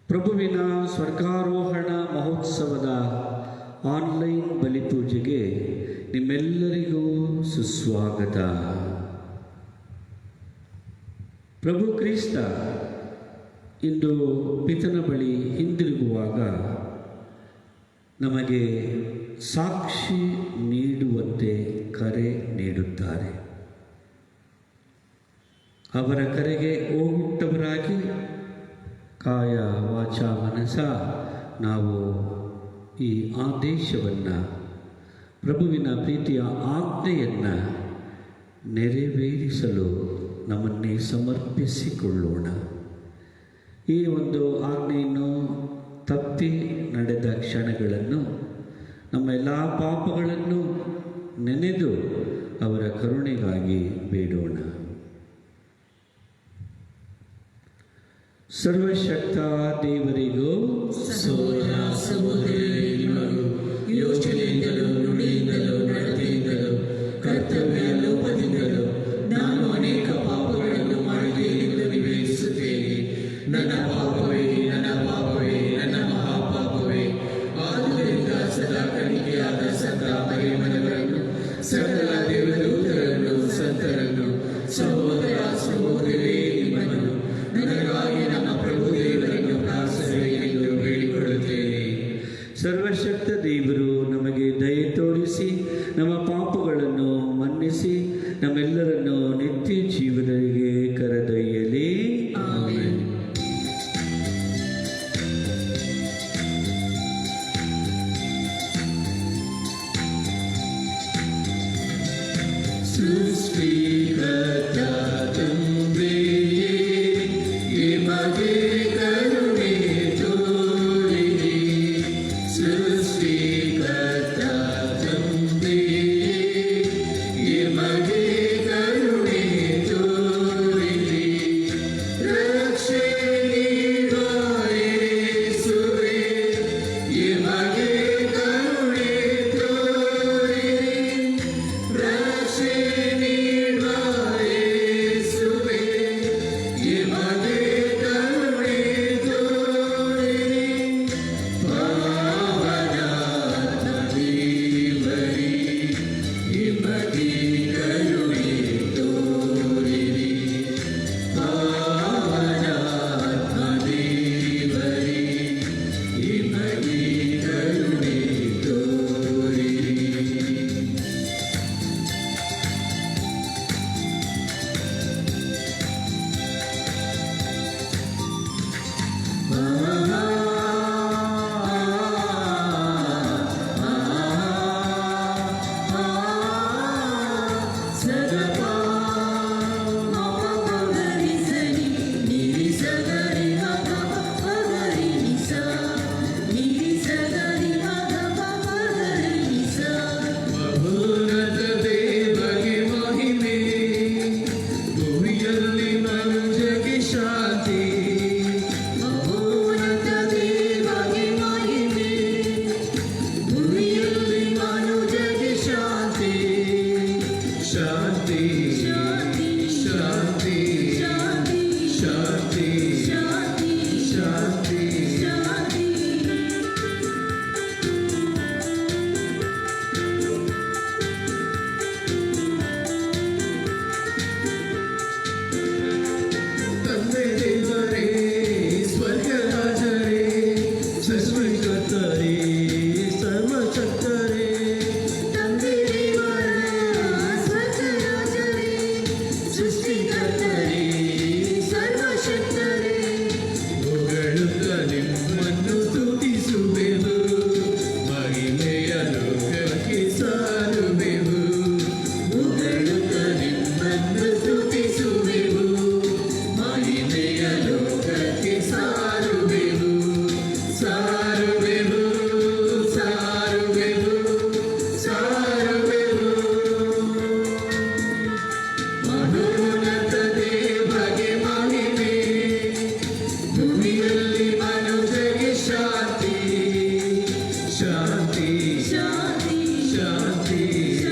ಪ್ರಭುವಿನ ಸ್ವರ್ಗಾರೋಹಣ ಮಹೋತ್ಸವದ ಆನ್ಲೈನ್ ಬಲಿಪೂಜೆಗೆ ನಿಮ್ಮೆಲ್ಲರಿಗೂ ಸುಸ್ವಾಗತ. ಪ್ರಭು ಕ್ರಿಸ್ತ ಇಂದು ಪಿತನ ಬಳಿ ಹಿಂದಿರುಗುವಾಗ ನಮಗೆ ಸಾಕ್ಷಿ ನೀಡುವಂತೆ ಕರೆ ನೀಡುತ್ತಾರೆ. ಅವರ ಕರೆಗೆ ಹೋಗುತ್ತವರಾಗಿ ಕಾಯ ವಾಚ ಮನಸ ನಾವು ಈ ಆದೇಶವನ್ನು, ಪ್ರಭುವಿನ ಪ್ರೀತಿಯ ಆಜ್ಞೆಯನ್ನು ನೆರವೇರಿಸಲು ನಮ್ಮನ್ನೇ ಸಮರ್ಪಿಸಿಕೊಳ್ಳೋಣ. ಈ ಒಂದು ಆಜ್ಞೆಯನ್ನು ತಪ್ಪಿ ನಡೆದ ಕ್ಷಣಗಳನ್ನು, ನಮ್ಮ ಎಲ್ಲ ಪಾಪಗಳನ್ನು ನೆನೆದು ಅವರ ಕರುಣೆಗಾಗಿ ಬೇಡೋಣ. ಸರ್ವಶಕ್ತ ದೇವರಿಗೂ ಸಹೋದರ ಸಹೋದರಿಯರಿಗೂ ಯೋಚನೆಯಿಂದಲೂ ನುಡಿಯಿಂದಲೂ ನಡತೆಯಿಂದಲೂ ಕರ್ತವ್ಯ ಲೋಪದಿಂದಲೂ ನಾನು ಅನೇಕ ಪಾಪಗಳನ್ನು ಮಾಡಿದ್ದೇನೆಂದು ನಿವೇದಿಸುತ್ತೇನೆ. ನನ್ನ ಪಾಪವೇ, ನನ್ನ ಪಾಪವೇ, ನನ್ನ ಮಹಾಪಾಪವೇ. ಆದುದರಿಂದ ಸದಾ ಕಣಿಕೆಯಾದ ಸಂತ ಮರಿಯಮ್ಮನವರನ್ನು, ಸಕಲ ದೇವದೂತರನ್ನು, ಸಂತರನ್ನು, ಸಹೋದರ ಸಹೋದರಿಯರೇ ನಿಮ್ಮನ್ನು ನನಗಾಗಿ ನಮ್ಮ ಪ್ರಭು ದೇವರನ್ನು ಪ್ರಾರ್ಥಿಸಬೇಕೆಂದು ಬೇಡಿಕೊಳ್ಳುತ್ತೇನೆ. ಸರ್ವಶಕ್ತ ದೇವರು ನಮಗೆ ದಯೆ ತೋರಿಸಿ ನಮ್ಮ ಪಾಪಗಳನ್ನು ಮನ್ನಿಸಿ ನಮ್ಮೆಲ್ಲರನ್ನು ನಿತ್ಯ ಜೀವನಕ್ಕೆ ಕರೆದೊಯ್ಯಲಿ. ಆಮೆನ್. ಸೃಷ್ಟಿಕರ್ತ ತಂದೆಯೇ, ನಿಮಗೆ ಕರುಣೆ ತೋರಿರಿ. ಸೃಷ್ಟಿಕರ್ತ ತಂದೆಯೇ, ನಿಮಗೆ ಕರುಣೆ ತೋರಿರಿ. ರಕ್ಷೆ ನೀಡುವ ಯೇಸುವೇ, ನಿಮಗೆ ಕರುಣೆ ತೋರಿರಿ. ರಕ್ಷೆ ನೀಡುವ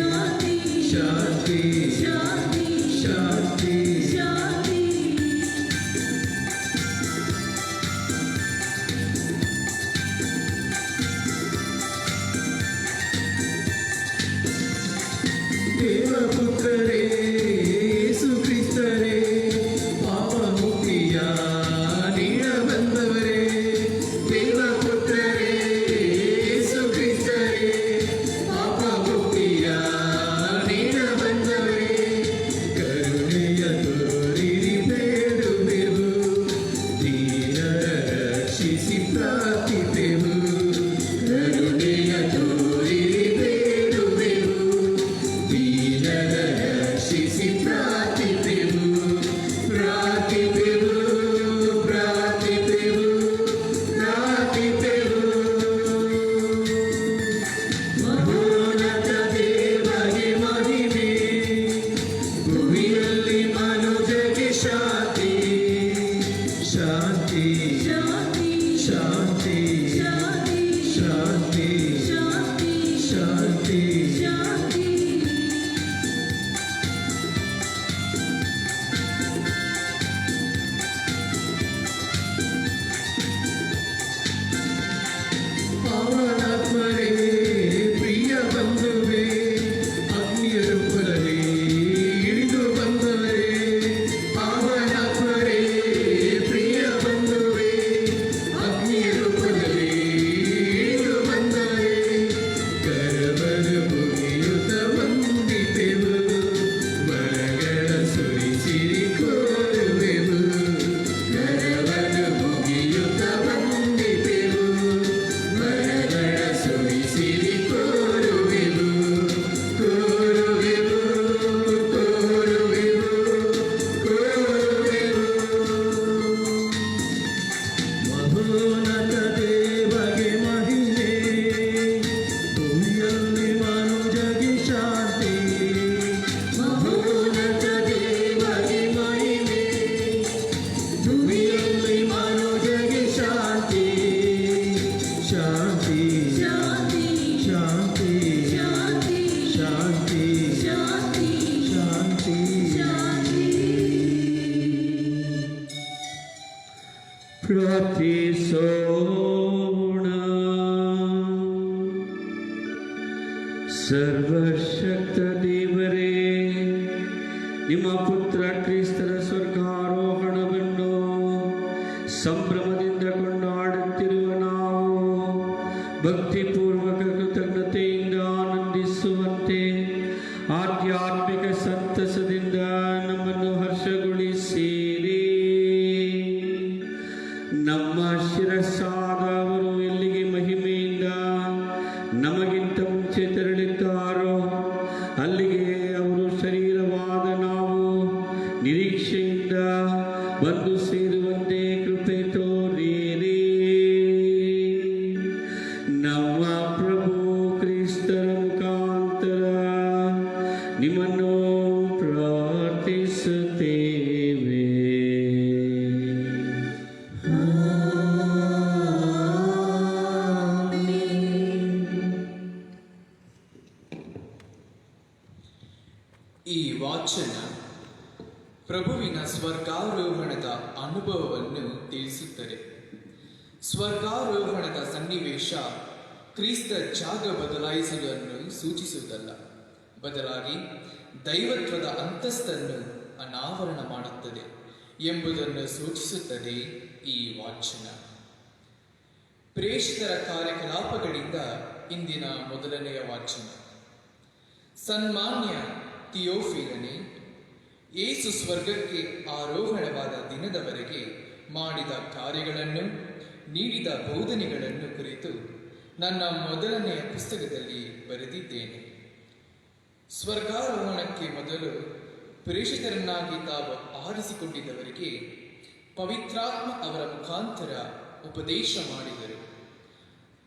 ಶಾಂತಿ ಶಾಂತಿ ದೇವಪುತ್ರರೇ ಯೇಸು ಕ್ರಿಸ್ತರೇ ಪಾಪ ಮುಕ್ತಿಯ ನೀಡ ಬಂದವರೇ ದೇವಪುತ್ರರೇ ಯೇಸು ಕ್ರಿಸ್ತರೇ ಪಾಪ ಮುಕ್ತಿಯ ನೀಡ ಬಂದವರೇ ಕರುಣೆಯ ತೋರಿರಿ ಬೇಡುವೆವು ದೀನರ ರಕ್ಷಿಸಿ ಪ್ರಾರ್ಥಿಪೆವು ಕರುಣೆಯ ತೋರಿರಿ ಬೇಡುವೆವು ದೀನರ ರಕ್ಷಿಸಿ ಪ್ರಾರ್ಥಿಪೆವು ಪ್ರಾರ್ಥಿಪೆವು ಪ್ರಾರ್ಥಿಪೆವು ಪ್ರಾರ್ಥಿಪೆವು ಮಹೋನ್ನತ ದೇವರಿಗೆ ಮಹಿಮೆ ಭೂಮಿಯಲ್ಲಿ ಮನುಜರಿಗೆ ಶಾಂತಿ ಶಾಂತಿ ಶಾಂತಿ ಶಾಂತಿ ಶಾಂತಿ ಪಾವನಾತ್ಮರೇ ಪ್ರಿಯ ಬಂಧುವೇ ಅಗ್ನಿಯ ರೂಪದಲ್ಲಿ ಇಳಿದು ಬಂದವರೇ ಪಾವನಾತ್ಮರೇ ಪ್ರಿಯ ಬಂಧುವೇ ಅಗ್ನಿಯ ರೂಪದಲ್ಲಿ ಇಳಿದು ಬಂದವರೇ ಕರಬಲು ಮುಗಿಯುತ್ತ ವಂದಿಪೆವು ವರಗಳ ಸುರಿಸಿರಿ ಕೋರುವೆವು ಕರಬಲು ಮುಗಿಯುತ್ತ ವಂದಿಪೆವು ವರಗಳ ಸುರಿಸಿರಿ ಕೋರುವೆವು ಕೋರುವೆವು ಕೋರುವೆವು ಕೋರುವೆವು ಮಹೋನ್ನತ ದೇವರಿಗೆ ಮಹಿಮೆ ಭೂಮಿಯಲ್ಲಿ ಮನುಜರಿಗೆ ಶಾಂತಿ ಮಹೋನ್ನತ ದೇವರಿಗೆ ಮಹಿಮೆ ಭೂಮಿಯಲ್ಲಿ ಮನುಜರಿಗೆ ಶಾಂತಿ ಶಾಂತಿ ಶಾಂತಿ ಶಾಂತಿ ಶಾಂತಿ ಪ್ರಾರ್ಥಿಸೋಣ. ಸರ್ವಶಕ್ತ ದೇವರೇ, ನಿಮ್ಮ ಪುತ್ರ ಕ್ರಿಸ್ತರ ಸ್ವರ್ಗಾರೋಹಣವನ್ನು ಸಂಭ್ರಮದಿಂದ ಕೊಂಡಾಡುತ್ತಿರುವ ನಾವು ಭಕ್ತಿಪೂರ್ವಕ ಕೃತಜ್ಞತೆಯಿಂದ ಆನಂದಿಸುವಂತೆ ಆಧ್ಯಾತ್ಮಿಕ ಸಂತಸದಿಂದ ನಮ್ಮನ್ನು ಹರ್ಷಗೊಳಿಸಿರಿ. ನಮ್ಮ ಶಿರಸ್ಸಾದವರು ಎಲ್ಲಿಗೆ ಮಹಿಮೆಯಿಂದ ನಮಗಿಂತ ಮುಂಚೆ ತೆರಳಿದ್ದಾರೋ ಅಲ್ಲಿಗೆ ಅವರು ಶರೀರವಾದ ನಾವು ನಿರೀಕ್ಷೆಯಿಂದ ಬಂದು ಸೇರುವಂತೆ ಕೃಪೆ ತೋರಿರಿ. ನಮ್ಮ ಪ್ರಭು ಕ್ರಿಸ್ತರ ಮುಖಾಂತರ ನಿಮ್ಮನ್ನು ಪ್ರಾರ್ಥಿಸುತ್ತೇವೆ. ಈ ವಾಚನ ಪ್ರಭುವಿನ ಸ್ವರ್ಗಾರೋಹಣದ ಅನುಭವವನ್ನು ತಿಳಿಸುತ್ತದೆ. ಸ್ವರ್ಗಾರೋಹಣದ ಸನ್ನಿವೇಶ ಕ್ರಿಸ್ತ ಜಾಗ ಬದಲಾಯಿಸುವುದನ್ನು ಸೂಚಿಸುವುದಲ್ಲ, ಬದಲಾಗಿ ದೈವತ್ವದ ಅಂತಸ್ತನ್ನು ಅನಾವರಣ ಮಾಡುತ್ತದೆ ಎಂಬುದನ್ನು ಸೂಚಿಸುತ್ತದೆ ಈ ವಾಚನ. ಪ್ರೇಷಿತರ ಕಾರ್ಯಕಲಾಪಗಳಿಂದ ಇಂದಿನ ಮೊದಲನೆಯ ವಾಚನ. ಸನ್ಮಾನ್ಯ ಥಿಯೋಫಿಲನೇ, ಯೇಸು ಸ್ವರ್ಗಕ್ಕೆ ಆರೋಹಣವಾದ ದಿನದವರೆಗೆ ಮಾಡಿದ ಕಾರ್ಯಗಳನ್ನು, ನೀಡಿದ ಬೋಧನೆಗಳನ್ನು ಕುರಿತು ನನ್ನ ಮೊದಲನೆಯ ಪುಸ್ತಕದಲ್ಲಿ ಬರೆದಿದ್ದೇನೆ. ಸ್ವರ್ಗಾರೋಹಣಕ್ಕೆ ಮೊದಲು ಪ್ರೇಷಿತರನ್ನಾಗಿ ತಾವು ಆರಿಸಿಕೊಂಡಿದ್ದವರಿಗೆ ಪವಿತ್ರಾತ್ಮ ಅವರ ಮುಖಾಂತರ ಉಪದೇಶ ಮಾಡಿದರು.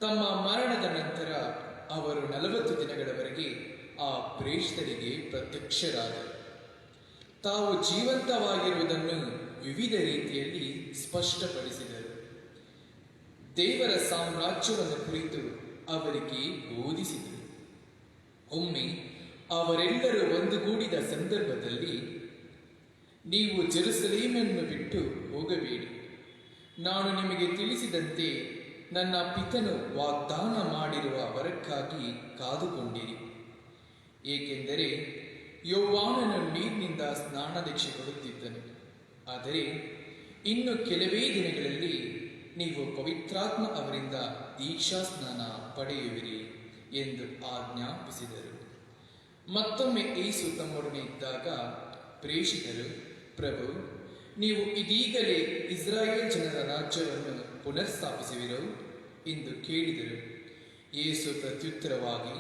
ತಮ್ಮ ಮರಣದ ನಂತರ ಅವರು 40 ದಿನಗಳವರೆಗೆ ಆ ಪ್ರೇಷಿತರಿಗೆ ಪ್ರತ್ಯಕ್ಷರಾದರು. ತಾವು ಜೀವಂತವಾಗಿರುವುದನ್ನು ವಿವಿಧ ರೀತಿಯಲ್ಲಿ ಸ್ಪಷ್ಟಪಡಿಸಿದರು. ದೇವರ ಸಾಮ್ರಾಜ್ಯವನ್ನು ಕುರಿತು ಅವರಿಗೆ ಬೋಧಿಸಿದರು. ಒಮ್ಮೆ ಅವರೆಲ್ಲರೂ ಒಂದುಗೂಡಿದ ಸಂದರ್ಭದಲ್ಲಿ, ನೀವು ಜೆರುಸಲೇಮನ್ನು ಬಿಟ್ಟು ಹೋಗಬೇಡಿ, ನಾನು ನಿಮಗೆ ತಿಳಿಸಿದಂತೆ ನನ್ನ ಪಿತನು ವಾಗ್ದಾನ ಮಾಡಿರುವ ವರಕ್ಕಾಗಿ ಕಾದುಕೊಂಡಿರಿ. ಏಕೆಂದರೆ ಯೋವಾನನು ನೀರಿನಿಂದ ಸ್ನಾನದೀಕ್ಷೆ ಕೊಡುತ್ತಿದ್ದನು, ಆದರೆ ಇನ್ನು ಕೆಲವೇ ದಿನಗಳಲ್ಲಿ ನೀವು ಪವಿತ್ರಾತ್ಮ ಅವರಿಂದ ದೀಕ್ಷಾ ಸ್ನಾನ ಪಡೆಯುವಿರಿ ಎಂದು ಆಜ್ಞಾಪಿಸಿದರು. ಮತ್ತೊಮ್ಮೆ ಯೇಸು ತಮ್ಮೊಡನೆ ಇದ್ದಾಗ ಪ್ರೇಷಿತರು, ಪ್ರಭು, ನೀವು ಇದೀಗಲೇ ಇಸ್ರಾಯೇಲ್ ಜನರ ರಾಜ್ಯವನ್ನು ಪುನರ್ಸ್ಥಾಪಿಸುವಿರೋ ಎಂದು ಕೇಳಿದರು. ಯೇಸು ಪ್ರತ್ಯುತ್ತರವಾಗಿ,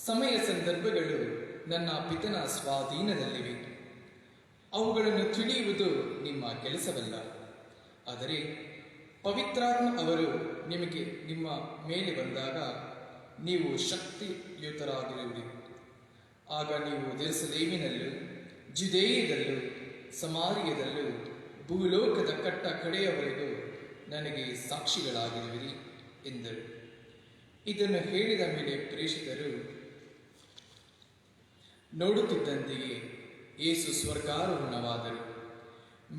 ಸಮಯ ಸಂದರ್ಭಗಳು ನನ್ನ ಪಿತನ ಸ್ವಾಧೀನದಲ್ಲಿವೆ, ಅವುಗಳನ್ನು ತಿಳಿಯುವುದು ನಿಮ್ಮ ಕೆಲಸವಲ್ಲ. ಆದರೆ ಪವಿತ್ರಾತ್ಮ ಅವರು ನಿಮ್ಮ ಮೇಲೆ ಬಂದಾಗ ನೀವು ಶಕ್ತಿಯುತರಾಗಿರುವಿರಿ. ಆಗ ನೀವು ಜೆರುಸಲೇಮಿನಲ್ಲೂ ಜುದೇಯದಲ್ಲೂ ಸಮಾರ್ಯದಲ್ಲೂ ಭೂಲೋಕದ ಕಟ್ಟ ಕಡೆಯವರೆಗೂ ನನಗೆ ಸಾಕ್ಷಿಗಳಾಗಿರುವಿರಿ ಎಂದರು. ಇದನ್ನು ಹೇಳಿದ ಮೇಲೆ ಪ್ರೇಷಿತರು ನೋಡುತ್ತಿದ್ದಂತೆಯೇ ಯೇಸು ಸ್ವರ್ಗಾರೋಹಣವಾದರು.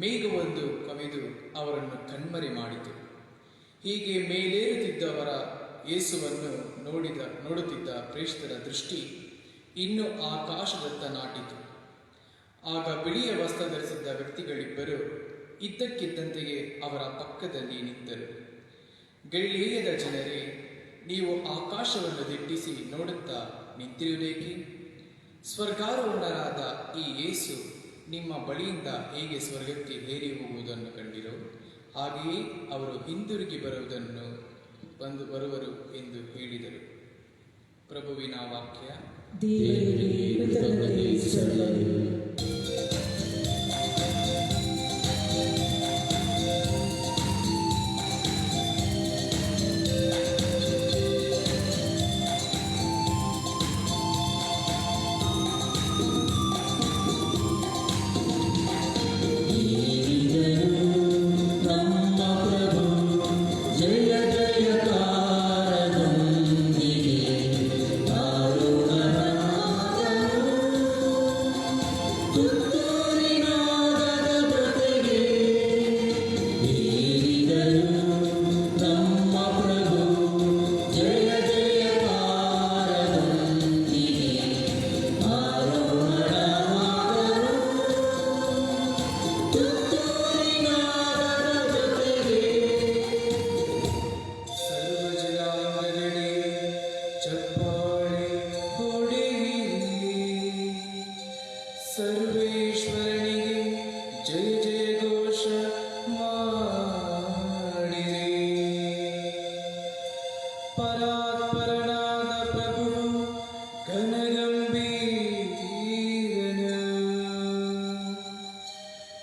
ಮೇಘವೊಂದು ಕವಿದು ಅವರನ್ನು ಕಣ್ಮರೆ ಮಾಡಿತು. ಹೀಗೆ ಮೇಲೇರುತ್ತಿದ್ದವರ ಯೇಸುವನ್ನು ನೋಡುತ್ತಿದ್ದ ಪ್ರೇಷಿತರ ದೃಷ್ಟಿ ಇನ್ನೂ ಆಕಾಶದತ್ತ ನಾಟಿತು. ಆಗ ಬಿಳಿಯ ವಸ್ತ್ರ ಧರಿಸಿದ್ದ ವ್ಯಕ್ತಿಗಳಿಬ್ಬರು ಇದ್ದಕ್ಕಿದ್ದಂತೆಯೇ ಅವರ ಪಕ್ಕದಲ್ಲಿ ನಿಂತರು. ಗಲಿಲಾಯದ ಜನರೇ, ನೀವು ಆಕಾಶವನ್ನು ದಿಟ್ಟಿಸಿ ನೋಡುತ್ತಾ ನಿಂತಿರುವುದೇಕೆ? ಸ್ವರ್ಗಾರೋಹಣರಾದ ಈ ಯೇಸು ನಿಮ್ಮ ಬಳಿಯಿಂದ ಹೇಗೆ ಸ್ವರ್ಗಕ್ಕೆ ಏರಿ ಹೋಗುವುದನ್ನು ಕಂಡಿರೋ, ಹಾಗೆಯೇ ಅವರು ಹಿಂದಿರುಗಿ ಬರುವರು ಎಂದು ಹೇಳಿದರು. ಪ್ರಭುವಿನ ವಾಕ್ಯ.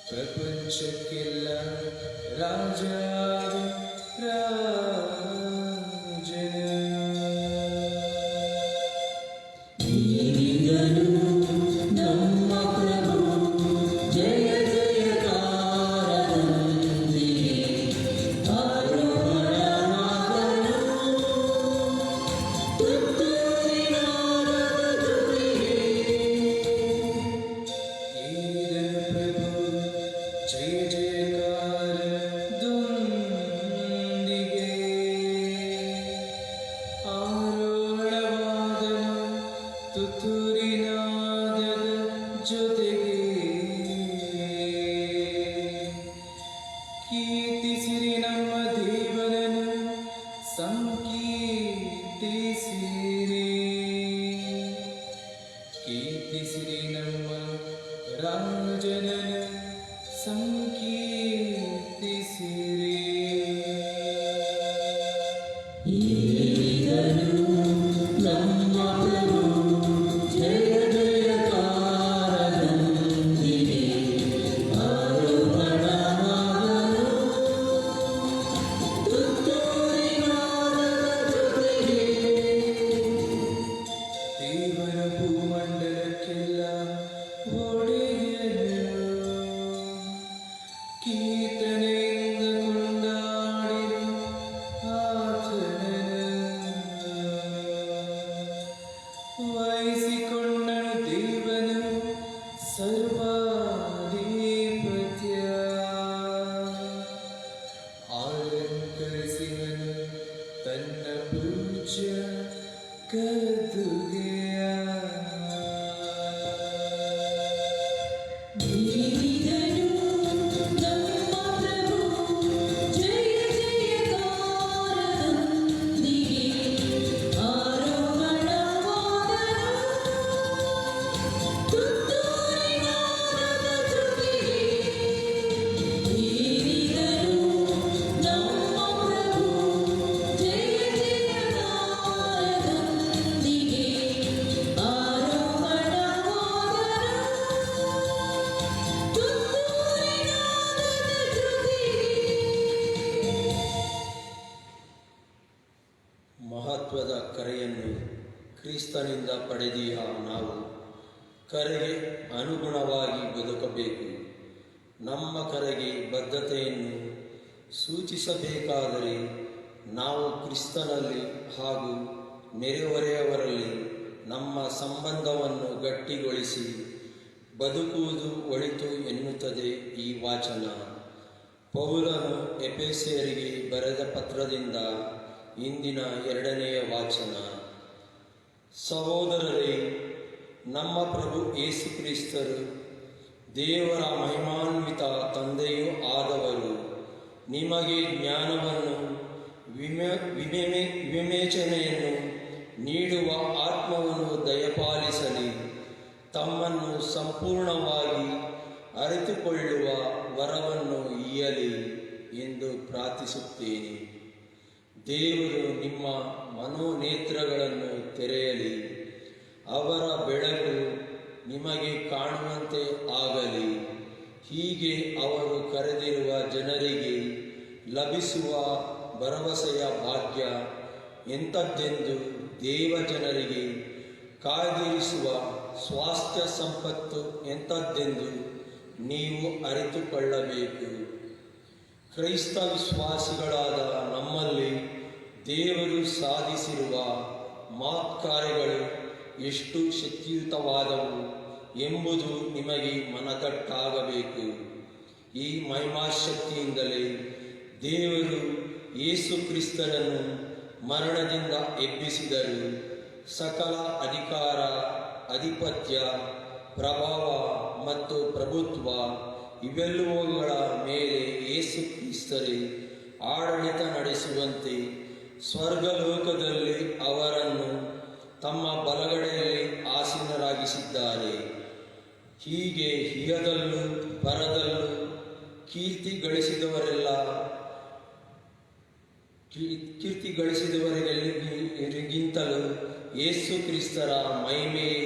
ಪ್ರಪಂಚಕ್ಕೆಲ್ಲ ರಾಜಾದಿ ರಾಜನ ನೀರಿಗನು ನಮ್ಮ ಪ್ರಭು ಜಯ ಜಯಕಾರದೊಂದಿಗೆ ಆರೋಹಣವಾದನು ತುತ್ತೂರಿನಾದದ ಜೊತೆಗೆ ಏರಿದನು ಪ್ರಭು ಜಯ ಜಯಕಾರದೊಂದಿಗೆ ಆರೋಹಣವಾದನು ತುತ್ತೂರಿನಾದದ ಜೊತೆಗೆ ಕೀರ್ತಿಸಿರಿ ನಮ್ಮ ದೇವರನ್ನು ಸಂಕೀರ್ತಿಸಿರಿ ಕೀರ್ತಿಸಿರಿ ನಮ್ಮ ರಾಜನನ್ನು ಸಂಕೀರ್ತಿಸಿರಿ ಈಗಲೂ ನಮ್ಮ ಪ್ರಭು ಜಯ ಜಯಕಾರದೊಂದಿಗೆ ಆರೋಹಣವಾದನು ತುತ್ತೂರಿನಾದದ ಜೊತೆಗೆ ದೇವರ ಭೂಮಂಡಲಕ್ಕೆಲ್ಲ ಒಡೆಯನು ಕೀರ್ತನೆಯಿಂದ ಕೊಂಡಾಡಿರು ಆತನನ್ನು ಮಾಡಿಕೊಂಡನು ದೇವನು ಸರ್ವಾಧಿಪತ್ಯ. ಅಲಂಕರಿಸಿದನು ತನ್ನ ಪೂಜ್ಯ ಗದ್ದುಗೆಯ. ಮಹತ್ವದ ಕರೆಯನ್ನು ಕ್ರಿಸ್ತನಿಂದ ಪಡೆದಿಯ ನಾವು ಕರೆಗೆ ಅನುಗುಣವಾಗಿ ಬದುಕಬೇಕು. ನಮ್ಮ ಕರೆಗೆ ಬದ್ಧತೆಯನ್ನು ಸೂಚಿಸಬೇಕಾದರೆ ನಾವು ಕ್ರಿಸ್ತನಲ್ಲಿ ಹಾಗೂ ನೆರೆಹೊರೆಯವರಲ್ಲಿ ನಮ್ಮ ಸಂಬಂಧವನ್ನು ಗಟ್ಟಿಗೊಳಿಸಿ ಬದುಕುವುದು ಒಳಿತು ಎನ್ನುತ್ತದೆ ಈ ವಾಚನ. ಪೌಲನು ಎಫೆಸಿಯರಿಗೆ ಬರೆದ ಪತ್ರದಿಂದ ಇಂದಿನ 2ನೆಯ ವಾಚನ. ಸಹೋದರರೇ, ನಮ್ಮ ಪ್ರಭು ಯೇಸು ಕ್ರಿಸ್ತರು ದೇವರ ಮಹಿಮಾನ್ವಿತ ತಂದೆಯೂ ಆದವರು ನಿಮಗೆ ಜ್ಞಾನವನ್ನು ವಿವೇಚನೆಯನ್ನು ನೀಡುವ ಆತ್ಮವನ್ನು ದಯಪಾಲಿಸಲಿ. ತಮ್ಮನ್ನು ಸಂಪೂರ್ಣವಾಗಿ ಅರಿತುಕೊಳ್ಳುವ ವರವನ್ನು ಇಯ್ಯಲಿ ಎಂದು ಪ್ರಾರ್ಥಿಸುತ್ತೇನೆ. ದೇವರು ನಿಮ್ಮ ಮನೋನೇತ್ರಗಳನ್ನು ತೆರೆಯಲಿ, ಅವರ ಬೆಳಕು ನಿಮಗೆ ಕಾಣುವಂತೆ ಆಗಲಿ. ಹೀಗೆ ಅವರು ಕರೆದಿರುವ ಜನರಿಗೆ ಲಭಿಸುವ ಭರವಸೆಯ ಭಾಗ್ಯ ಎಂಥದ್ದೆಂದು ದೇವಜನರಿಗೆ ಕಾದಿರಿಸುವ ಸ್ವಾಸ್ಥ್ಯ ಸಂಪತ್ತು ಎಂಥದ್ದೆಂದು ನೀವು ಅರಿತುಕೊಳ್ಳಬೇಕು. ಕ್ರೈಸ್ತ ವಿಶ್ವಾಸಿಗಳಾದ ನಮ್ಮಲ್ಲಿ ದೇವರು ಸಾಧಿಸಿರುವ ಮಹತ್ಕಾರ್ಯಗಳು ಎಷ್ಟು ಶಕ್ತಿಯುತವಾದವು ಎಂಬುದು ನಿಮಗೆ ಮನದಟ್ಟಾಗಬೇಕು. ಈ ಮಹಿಮಾಶಕ್ತಿಯಿಂದಲೇ ದೇವರು ಯೇಸು ಕ್ರಿಸ್ತನನ್ನು ಮರಣದಿಂದ ಎಬ್ಬಿಸಿದರು. ಸಕಲ ಅಧಿಕಾರ, ಅಧಿಪತ್ಯ, ಪ್ರಭಾವ ಮತ್ತು ಪ್ರಭುತ್ವ ಇವೆಲ್ಲವುಗಳ ಮೇಲೆ ಯೇಸು ಕ್ರಿಸ್ತರೇ ಆಡಳಿತ ನಡೆಸುವಂತೆ ಸ್ವರ್ಗಲೋಕದಲ್ಲಿ ಅವರನ್ನು ತಮ್ಮ ಬಲಗಡೆಯಲ್ಲಿ ಆಸೀನರಾಗಿಸಿದ್ದಾರೆ. ಹೀಗೆ ಇಹದಲ್ಲೂ ಪರದಲ್ಲೂ ಕೀರ್ತಿ ಗಳಿಸಿದವರಿಗಿಂತಲೂ ಯೇಸು ಕ್ರಿಸ್ತರ ಮಹಿಮೆಯೇ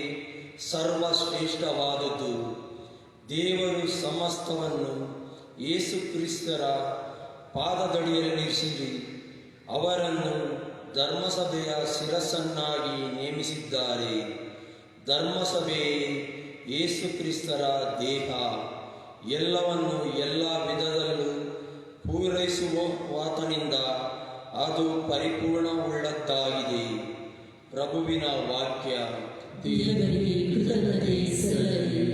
ಸರ್ವಶ್ರೇಷ್ಠವಾದದ್ದು. ದೇವರು ಸಮಸ್ತವನ್ನು ಯೇಸು ಕ್ರಿಸ್ತರ ಪಾದದಡಿಯಲ್ಲಿರಿಸಿ ಅವರನ್ನು ಧರ್ಮಸಭೆಯ ಶಿರಸ್ಸನ್ನಾಗಿ ನೇಮಿಸಿದ್ದಾರೆ. ಧರ್ಮಸಭೆಯೇ ಯೇಸು ಕ್ರಿಸ್ತರ ದೇಹ. ಎಲ್ಲವನ್ನು ಎಲ್ಲ ವಿಧದಲ್ಲೂ ಪೂರೈಸುವಾತನಿಂದ ಅದು ಪರಿಪೂರ್ಣವುಳ್ಳದ್ದಾಗಿದೆ. ಪ್ರಭುವಿನ ವಾಕ್ಯ. ದೇವರಿಗೆ ಕೃತಜ್ಞತೆ ಸಲ್ಲಲಿ.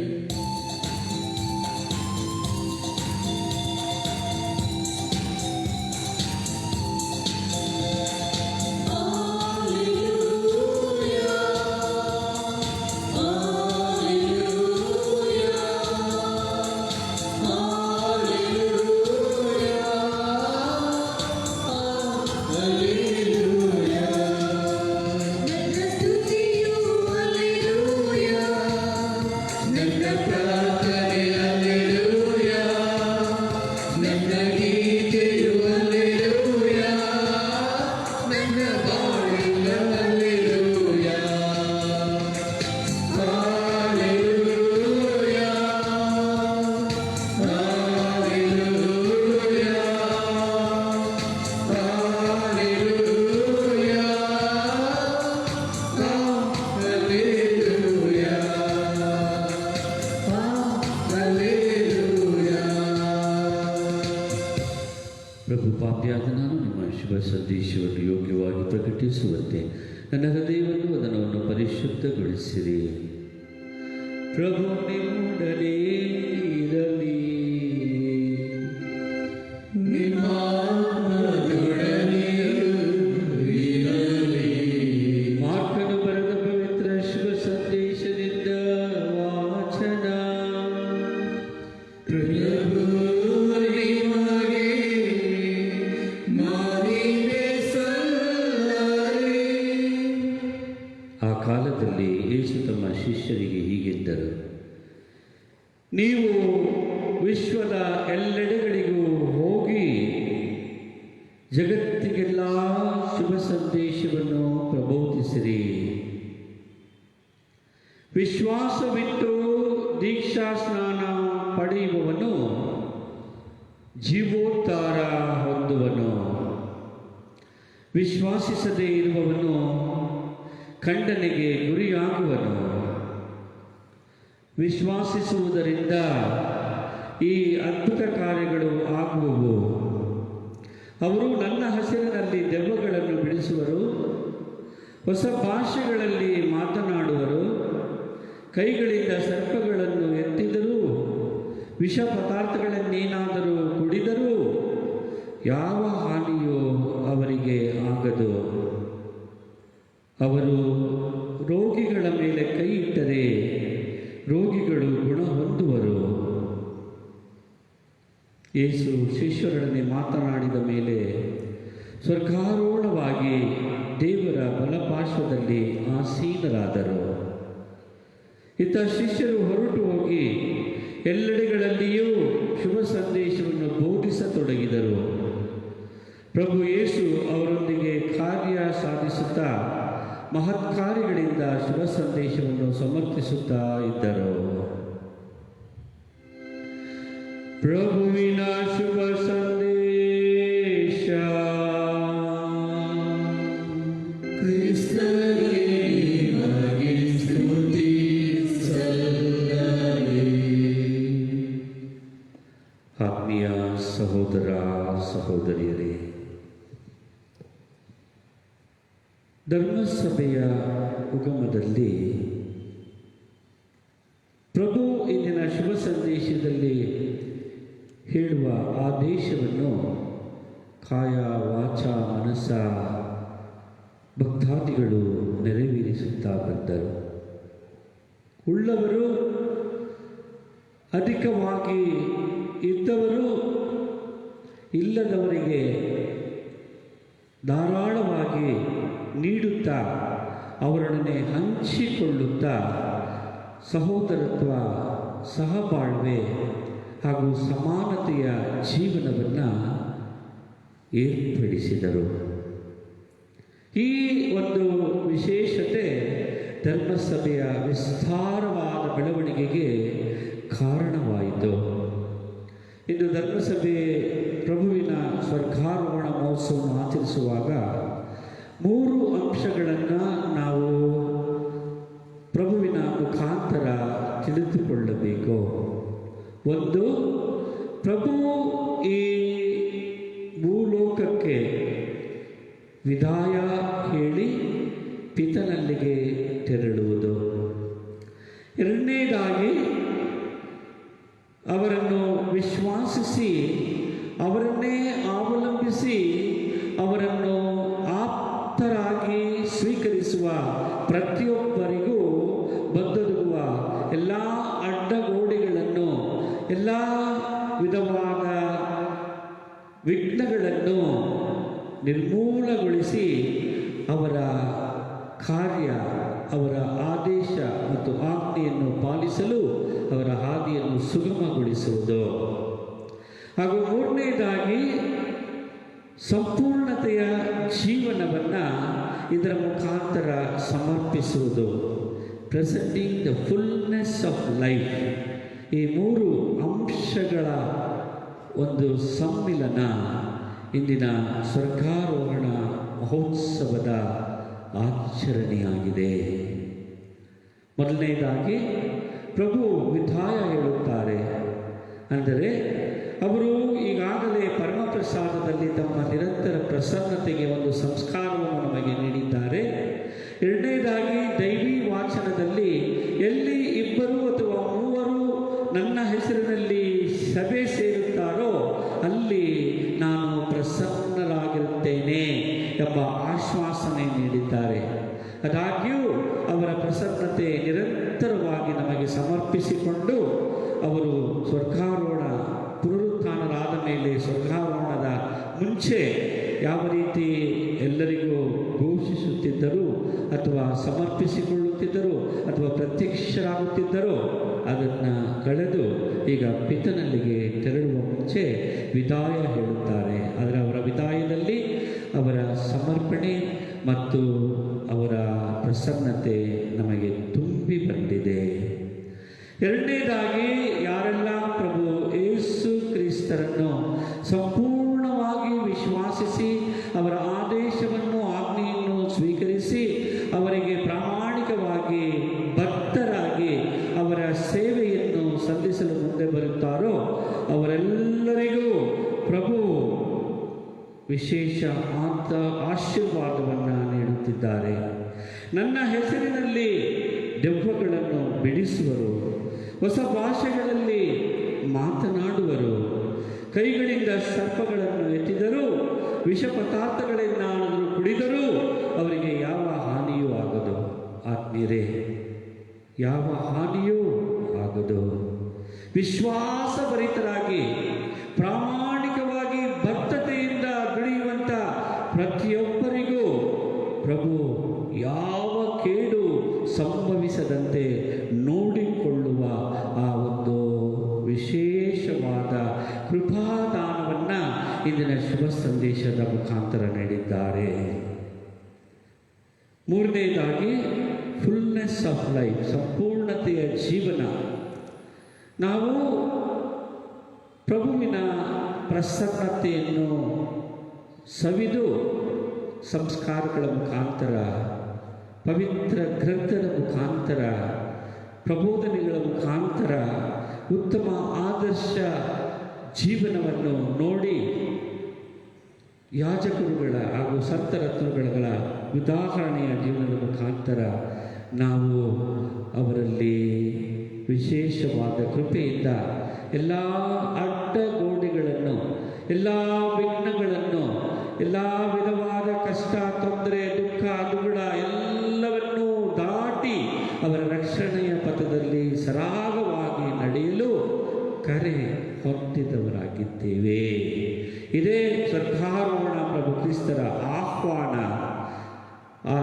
ಪ್ರಭು, ಪಾಪಿಯಾದ ನಾನು ನಿಮ್ಮ ಶುಭ ಸಂದೇಶವನ್ನು ಯೋಗ್ಯವಾಗಿ ಪ್ರಕಟಿಸುವಂತೆ ನನ್ನ ಹೃದಯವನ್ನು ವದನವನ್ನು ಪರಿಶುದ್ಧಗೊಳಿಸಿರಿ. ಪ್ರಭು ನಿಮ್ಮೊಡನೆ ಇರಲಿ. ಮಾರ್ಕನು ಬರೆದ ಪವಿತ್ರ ಶುಭ ಸಂದೇಶದಿಂದ ವಾಚನ. ಆ ಕಾಲದಲ್ಲಿ ಯೇಸು ತಮ್ಮ ಶಿಷ್ಯರಿಗೆ ಹೀಗೆಂದರು: ನೀವು ವಿಶ್ವದ ಎಲ್ಲೆಡೆಗಳಿಗೂ ಹೋಗಿ ಜಗತ್ತಿಗೆಲ್ಲ ಶುಭ ಸಂದೇಶವನ್ನು ಪ್ರಬೋಧಿಸಿರಿ. ವಿಶ್ವಾಸವಿಟ್ಟು ದೀಕ್ಷಾ ಸ್ನಾನ ಪಡೆಯುವವನು ಜೀವೋದ್ಧಾರ ಹೊಂದುವನು. ವಿಶ್ವಾಸಿಸದೇ ಇರುವವನು ಖಂಡನೆಗೆ ಗುರಿಯಾಗುವನು. ವಿಶ್ವಾಸಿಸುವುದರಿಂದ ಈ ಅದ್ಭುತ ಕಾರ್ಯಗಳು ಆಗುವವು. ಅವರು ನನ್ನ ಹೆಸರಿನಲ್ಲಿ ದೆವ್ವಗಳನ್ನು ಬಿಡಿಸುವರು, ಹೊಸ ಭಾಷೆಗಳಲ್ಲಿ ಮಾತನಾಡುವರು, ಕೈಗಳಿಂದ ಸರ್ಪಗಳನ್ನು ಎತ್ತಿದರೂ, ವಿಷ ಪದಾರ್ಥಗಳನ್ನೇನಾದರೂ ಕುಡಿದರೂ ಯಾವ ಹಾನಿಯೂ ಅವರಿಗೆ ಆಗದು. ಅವರು ರೋಗಿಗಳ ಮೇಲೆ ಕೈ ಇಟ್ಟರೆ ರೋಗಿಗಳು ಗುಣ ಹೊಂದುವರು. ಯೇಸು ಶಿಷ್ಯರೊಡನೆ ಮಾತನಾಡಿದ ಮೇಲೆ ಸ್ವರ್ಗಾರೋಹಣವಾಗಿ ದೇವರ ಬಲಪಾರ್ಶ್ವದಲ್ಲಿ ಆಸೀನರಾದರು. ಇತ್ತ ಶಿಷ್ಯರು ಹೊರಟು ಹೋಗಿ ಎಲ್ಲೆಡೆಗಳಲ್ಲಿಯೂ ಶುಭ ಸಂದೇಶವನ್ನು ಬೋಧಿಸತೊಡಗಿದರು. ಪ್ರಭು ಯೇಸು ಅವರೊಂದಿಗೆ ಕಾರ್ಯ ಸಾಧಿಸುತ್ತಾ ಮಹತ್ಕಾರ್ಯಗಳಿಂದ ಶುಭ ಸಂದೇಶವನ್ನು ಸಮರ್ಥಿಸುತ್ತಾ ಇದ್ದರು. ಪ್ರಭುವಿನ ಶುಭ ಸಂದೇಶ. ಆತ್ಮೀಯ ಸಹೋದರ ಸಹೋದರಿಯರೇ, ಧರ್ಮಸಭೆಯ ಉಗಮದಲ್ಲಿ ಪ್ರಭು ಇಂದಿನ ಶುಭ ಸಂದೇಶದಲ್ಲಿ ಹೇಳುವ ಆದೇಶವನ್ನು ಕಾಯ ವಾಚ ಮನಸ್ಸ ಭಕ್ತಾದಿಗಳು ನೆರವೇರಿಸುತ್ತಾ ಬಂದರು. ಉಳ್ಳವರು ಅಧಿಕವಾಗಿ ಇದ್ದವರು ಇಲ್ಲದವರಿಗೆ ಧಾರಾಳವಾಗಿ ನೀಡುತ್ತಾ ಅವರೊಡನೆ ಹಂಚಿಕೊಳ್ಳುತ್ತಾ ಸಹೋದರತ್ವ, ಸಹಬಾಳ್ವೆ ಹಾಗೂ ಸಮಾನತೆಯ ಜೀವನವನ್ನು ಏರ್ಪಡಿಸಿದರು. ಈ ಒಂದು ವಿಶೇಷತೆ ಧರ್ಮಸಭೆಯ ವಿಸ್ತಾರವಾದ ಬೆಳವಣಿಗೆಗೆ ಕಾರಣವಾಯಿತು. ಇಂದು ಧರ್ಮಸಭೆ ಪ್ರಭುವಿನ ಸ್ವರ್ಗಾರೋಹಣ ಮಹೋತ್ಸವವನ್ನು ಆಚರಿಸುವಾಗ 3 ಅಂಶಗಳನ್ನು ನಾವು ಪ್ರಭುವಿನ ಮುಖಾಂತರ ತಿಳಿದುಕೊಳ್ಳಬೇಕು. ಒಂದು, ಪ್ರಭು ಈ ಭೂಲೋಕಕ್ಕೆ ವಿದಾಯ ಹೇಳಿ ಪಿತನಲ್ಲಿಗೆ ತೆರಳುವುದು. ಎರಡನೇದಾಗಿ, ಅವರನ್ನು ವಿಶ್ವಾಸಿಸಿ ಅವರನ್ನೇ ಅವಲಂಬಿಸಿ ಅವರನ್ನು ಆಪ್ತರಾಗಿ ಸ್ವೀಕರಿಸುವ ಪ್ರತಿಯೊಬ್ಬರಿಗೂ ಬಂದೊದಗುವ ಎಲ್ಲ ಅಡ್ಡಗೋಡೆಗಳನ್ನು, ಎಲ್ಲ ವಿಧವಾದ ವಿಘ್ನಗಳನ್ನು ನಿರ್ಮೂಲಗೊಳಿಸಿ ಅವರ ಕಾರ್ಯ, ಅವರ ಆದೇಶ ಮತ್ತು ಆಜ್ಞೆಯನ್ನು ಪಾಲಿಸಲು ಅವರ ಹಾದಿಯನ್ನು ಸುಗಮಗೊಳಿಸುವುದು. ಹಾಗೂ ಮೂರನೇದಾಗಿ, ಸಂಪೂರ್ಣತೆಯ ಜೀವನವನ್ನು ಇದರ ಮುಖಾಂತರ ಸಮರ್ಪಿಸುವುದು. Presenting the fullness of life. ಈ 3 ಅಂಶಗಳ ಒಂದು ಸಮ್ಮಿಲನ ಇಂದಿನ ಸ್ವರ್ಗಾರೋಹಣ ಮಹೋತ್ಸವದ ಆಚರಣೆಯಾಗಿದೆ. ಮೊದಲನೇದಾಗಿ, ಪ್ರಭು ವಿದಾಯ ಹೇಳುತ್ತಾರೆ. ಅಂದರೆ ಅವರು ಈಗಾಗಲೇ ಪರಮಪ್ರಸಾದದಲ್ಲಿ ತಮ್ಮ ನಿರಂತರ ಪ್ರಸನ್ನತೆಗೆ ಒಂದು ಸಂಸ್ಕಾರವನ್ನು ಉತ್ತರವನ್ನು ನಮಗೆ ನೀಡಿದ್ದಾರೆ. ಎರಡನೇದಾಗಿ ದೈವಿ ವಾಚನದಲ್ಲಿ ಎಲ್ಲಿ ಇಬ್ಬರು ಅಥವಾ ಮೂವರು ನನ್ನ ಹೆಸರಿನಲ್ಲಿ ಸಭೆ ಸೇರುತ್ತಾರೋ ಅಲ್ಲಿ ನಾನು ಪ್ರಸನ್ನರಾಗಿರುತ್ತೇನೆ ಎಂಬ ಆಶ್ವಾಸನೆ ನೀಡಿದ್ದಾರೆ. ಆದಾಗ್ಯೂ ಅವರ ಪ್ರಸನ್ನತೆ ನಿರಂತರವಾಗಿ ನಮಗೆ ಸಮರ್ಪಿಸಿಕೊಂಡು ಅವರು ಸ್ವರ್ಗಾರೋಹಣ ಪುನರುತ್ಥಾನರಾದ ಮೇಲೆ ಸ್ವರ್ಗಾರೋಹಣದ ಮುಂಚೆ ಯಾವ ರೀತಿ ಎಲ್ಲರಿಗೂ ಘೋಷಿಸುತ್ತಿದ್ದರು ಅಥವಾ ಸಮರ್ಪಿಸಿಕೊಳ್ಳುತ್ತಿದ್ದರು ಅಥವಾ ಪ್ರತ್ಯಕ್ಷರಾಗುತ್ತಿದ್ದರು ಅದನ್ನು ಕಳೆದು ಈಗ ಪಿತನಲ್ಲಿಗೆ ತೆರಳುವ ಮುಂಚೆ ವಿದಾಯ ಹೇಳುತ್ತಾರೆ. ಆದರೆ ಅವರ ವಿದಾಯದಲ್ಲಿ ಅವರ ಸಮರ್ಪಣೆ ಮತ್ತು ಅವರ ಪ್ರಸನ್ನತೆ ನಮಗೆ ತುಂಬಿ ಬಂದಿದೆ. ಎರಡನೇದಾಗಿ ಯಾರೆಲ್ಲ ಪ್ರಭು ಯೇಸು ಕ್ರಿಸ್ತರನ್ನು ಸಂಪೂರ್ಣವಾಗಿ ವಿಶ್ವಾಸಿಸಿ ಅವರ ಆದೇಶವನ್ನು ಆಜ್ಞೆಯನ್ನು ಸ್ವೀಕರಿಸಿ ಅವರಿಗೆ ಪ್ರಾಮಾಣಿಕವಾಗಿ ಬದ್ಧರಾಗಿ ಅವರ ಸೇವೆಯನ್ನು ಸಲ್ಲಿಸಲು ಮುಂದೆ ಬರುತ್ತಾರೋ ಅವರೆಲ್ಲರಿಗೂ ಪ್ರಭು ವಿಶೇಷ ಆಶೀರ್ವಾದವನ್ನು ನೀಡುತ್ತಿದ್ದಾರೆ. ನನ್ನ ಹೆಸರಿನಲ್ಲಿ ದೆವ್ವಗಳನ್ನು ಬಿಡಿಸುವರು, ಹೊಸ ಭಾಷೆಗಳಲ್ಲಿ ಮಾತನಾಡುವರು, ಕೈಗಳಿಂದ ಸರ್ಪಗಳನ್ನು ಎತ್ತಿದರೂ ವಿಷ ಪದಾರ್ಥಗಳೇನಾದರೂ ಕುಡಿದರೂ ಅವರಿಗೆ ಯಾವ ಹಾನಿಯೂ ಆಗದು. ಆತ್ಮೀಯರೇ, ಯಾವ ಹಾನಿಯೂ ಆಗದು. ವಿಶ್ವಾಸಭರಿತರಾಗಿ ಪ್ರಾಮಾಣಿಕವಾಗಿ ಬದ್ಧತೆಯಿಂದ ದುಡಿಯುವಂಥ ಪ್ರತಿಯೊಬ್ಬರಿಗೂ ಪ್ರಭು ಯಾವ ಕೇಡು ಸಂಭವಿಸದಂತೆ ನೋಡಿಕೊಳ್ಳುವ ಆ ಒಂದು ವಿಶೇಷವಾದ ಕೃಪಾದಾನವನ್ನು ಇಂದಿನ ಶುಭ ಸಂದೇಶದ ಮುಖಾಂತರ ನೀಡಿದ್ದಾರೆ. ಮೂರನೇದಾಗಿ ಫುಲ್ನೆಸ್ ಆಫ್ ಲೈಫ್, ಸಂಪೂರ್ಣತೆಯ ಜೀವನ. ನಾವು ಪ್ರಭುವಿನ ಪ್ರಸನ್ನತೆಯನ್ನು ಸವಿದು ಸಂಸ್ಕಾರಗಳ ಮುಖಾಂತರ, ಪವಿತ್ರ ಗ್ರಂಥದ ಮುಖಾಂತರ, ಪ್ರಬೋಧನೆಗಳ ಮುಖಾಂತರ ಉತ್ತಮ ಆದರ್ಶ ಜೀವನವನ್ನು ನೋಡಿ ಯಾಜಕರುಗಳ ಹಾಗೂ ಸಂತರತ್ನಗಳ ಉದಾಹರಣೆಯ ಜೀವನದ ಮುಖಾಂತರ ನಾವು ಅವರಲ್ಲಿ ವಿಶೇಷವಾದ ಕೃಪೆಯಿಂದ ಎಲ್ಲ ಅಡ್ಡಗೋಡೆಗಳನ್ನು, ಎಲ್ಲ ವಿಘ್ನಗಳನ್ನು, ಎಲ್ಲ ವಿಧವಾದ ಕಷ್ಟ, ತೊಂದರೆ, ದುಃಖ, ದುಗುಡ ಎಲ್ಲವನ್ನೂ ದಾಟಿ ಅವರ ರಕ್ಷಣೆಯ ಪಥದಲ್ಲಿ ಸರಾಗವಾಗಿ ನಡೆಯಲು ಕರೆ ಹೊಂದಿದವರಾಗಿದ್ದೇವೆ. ಇದೇ ಸ್ವರ್ಗಾರೋಹಣ ಪ್ರಭು ಕ್ರಿಸ್ತರ ಆಹ್ವಾನ. ಆ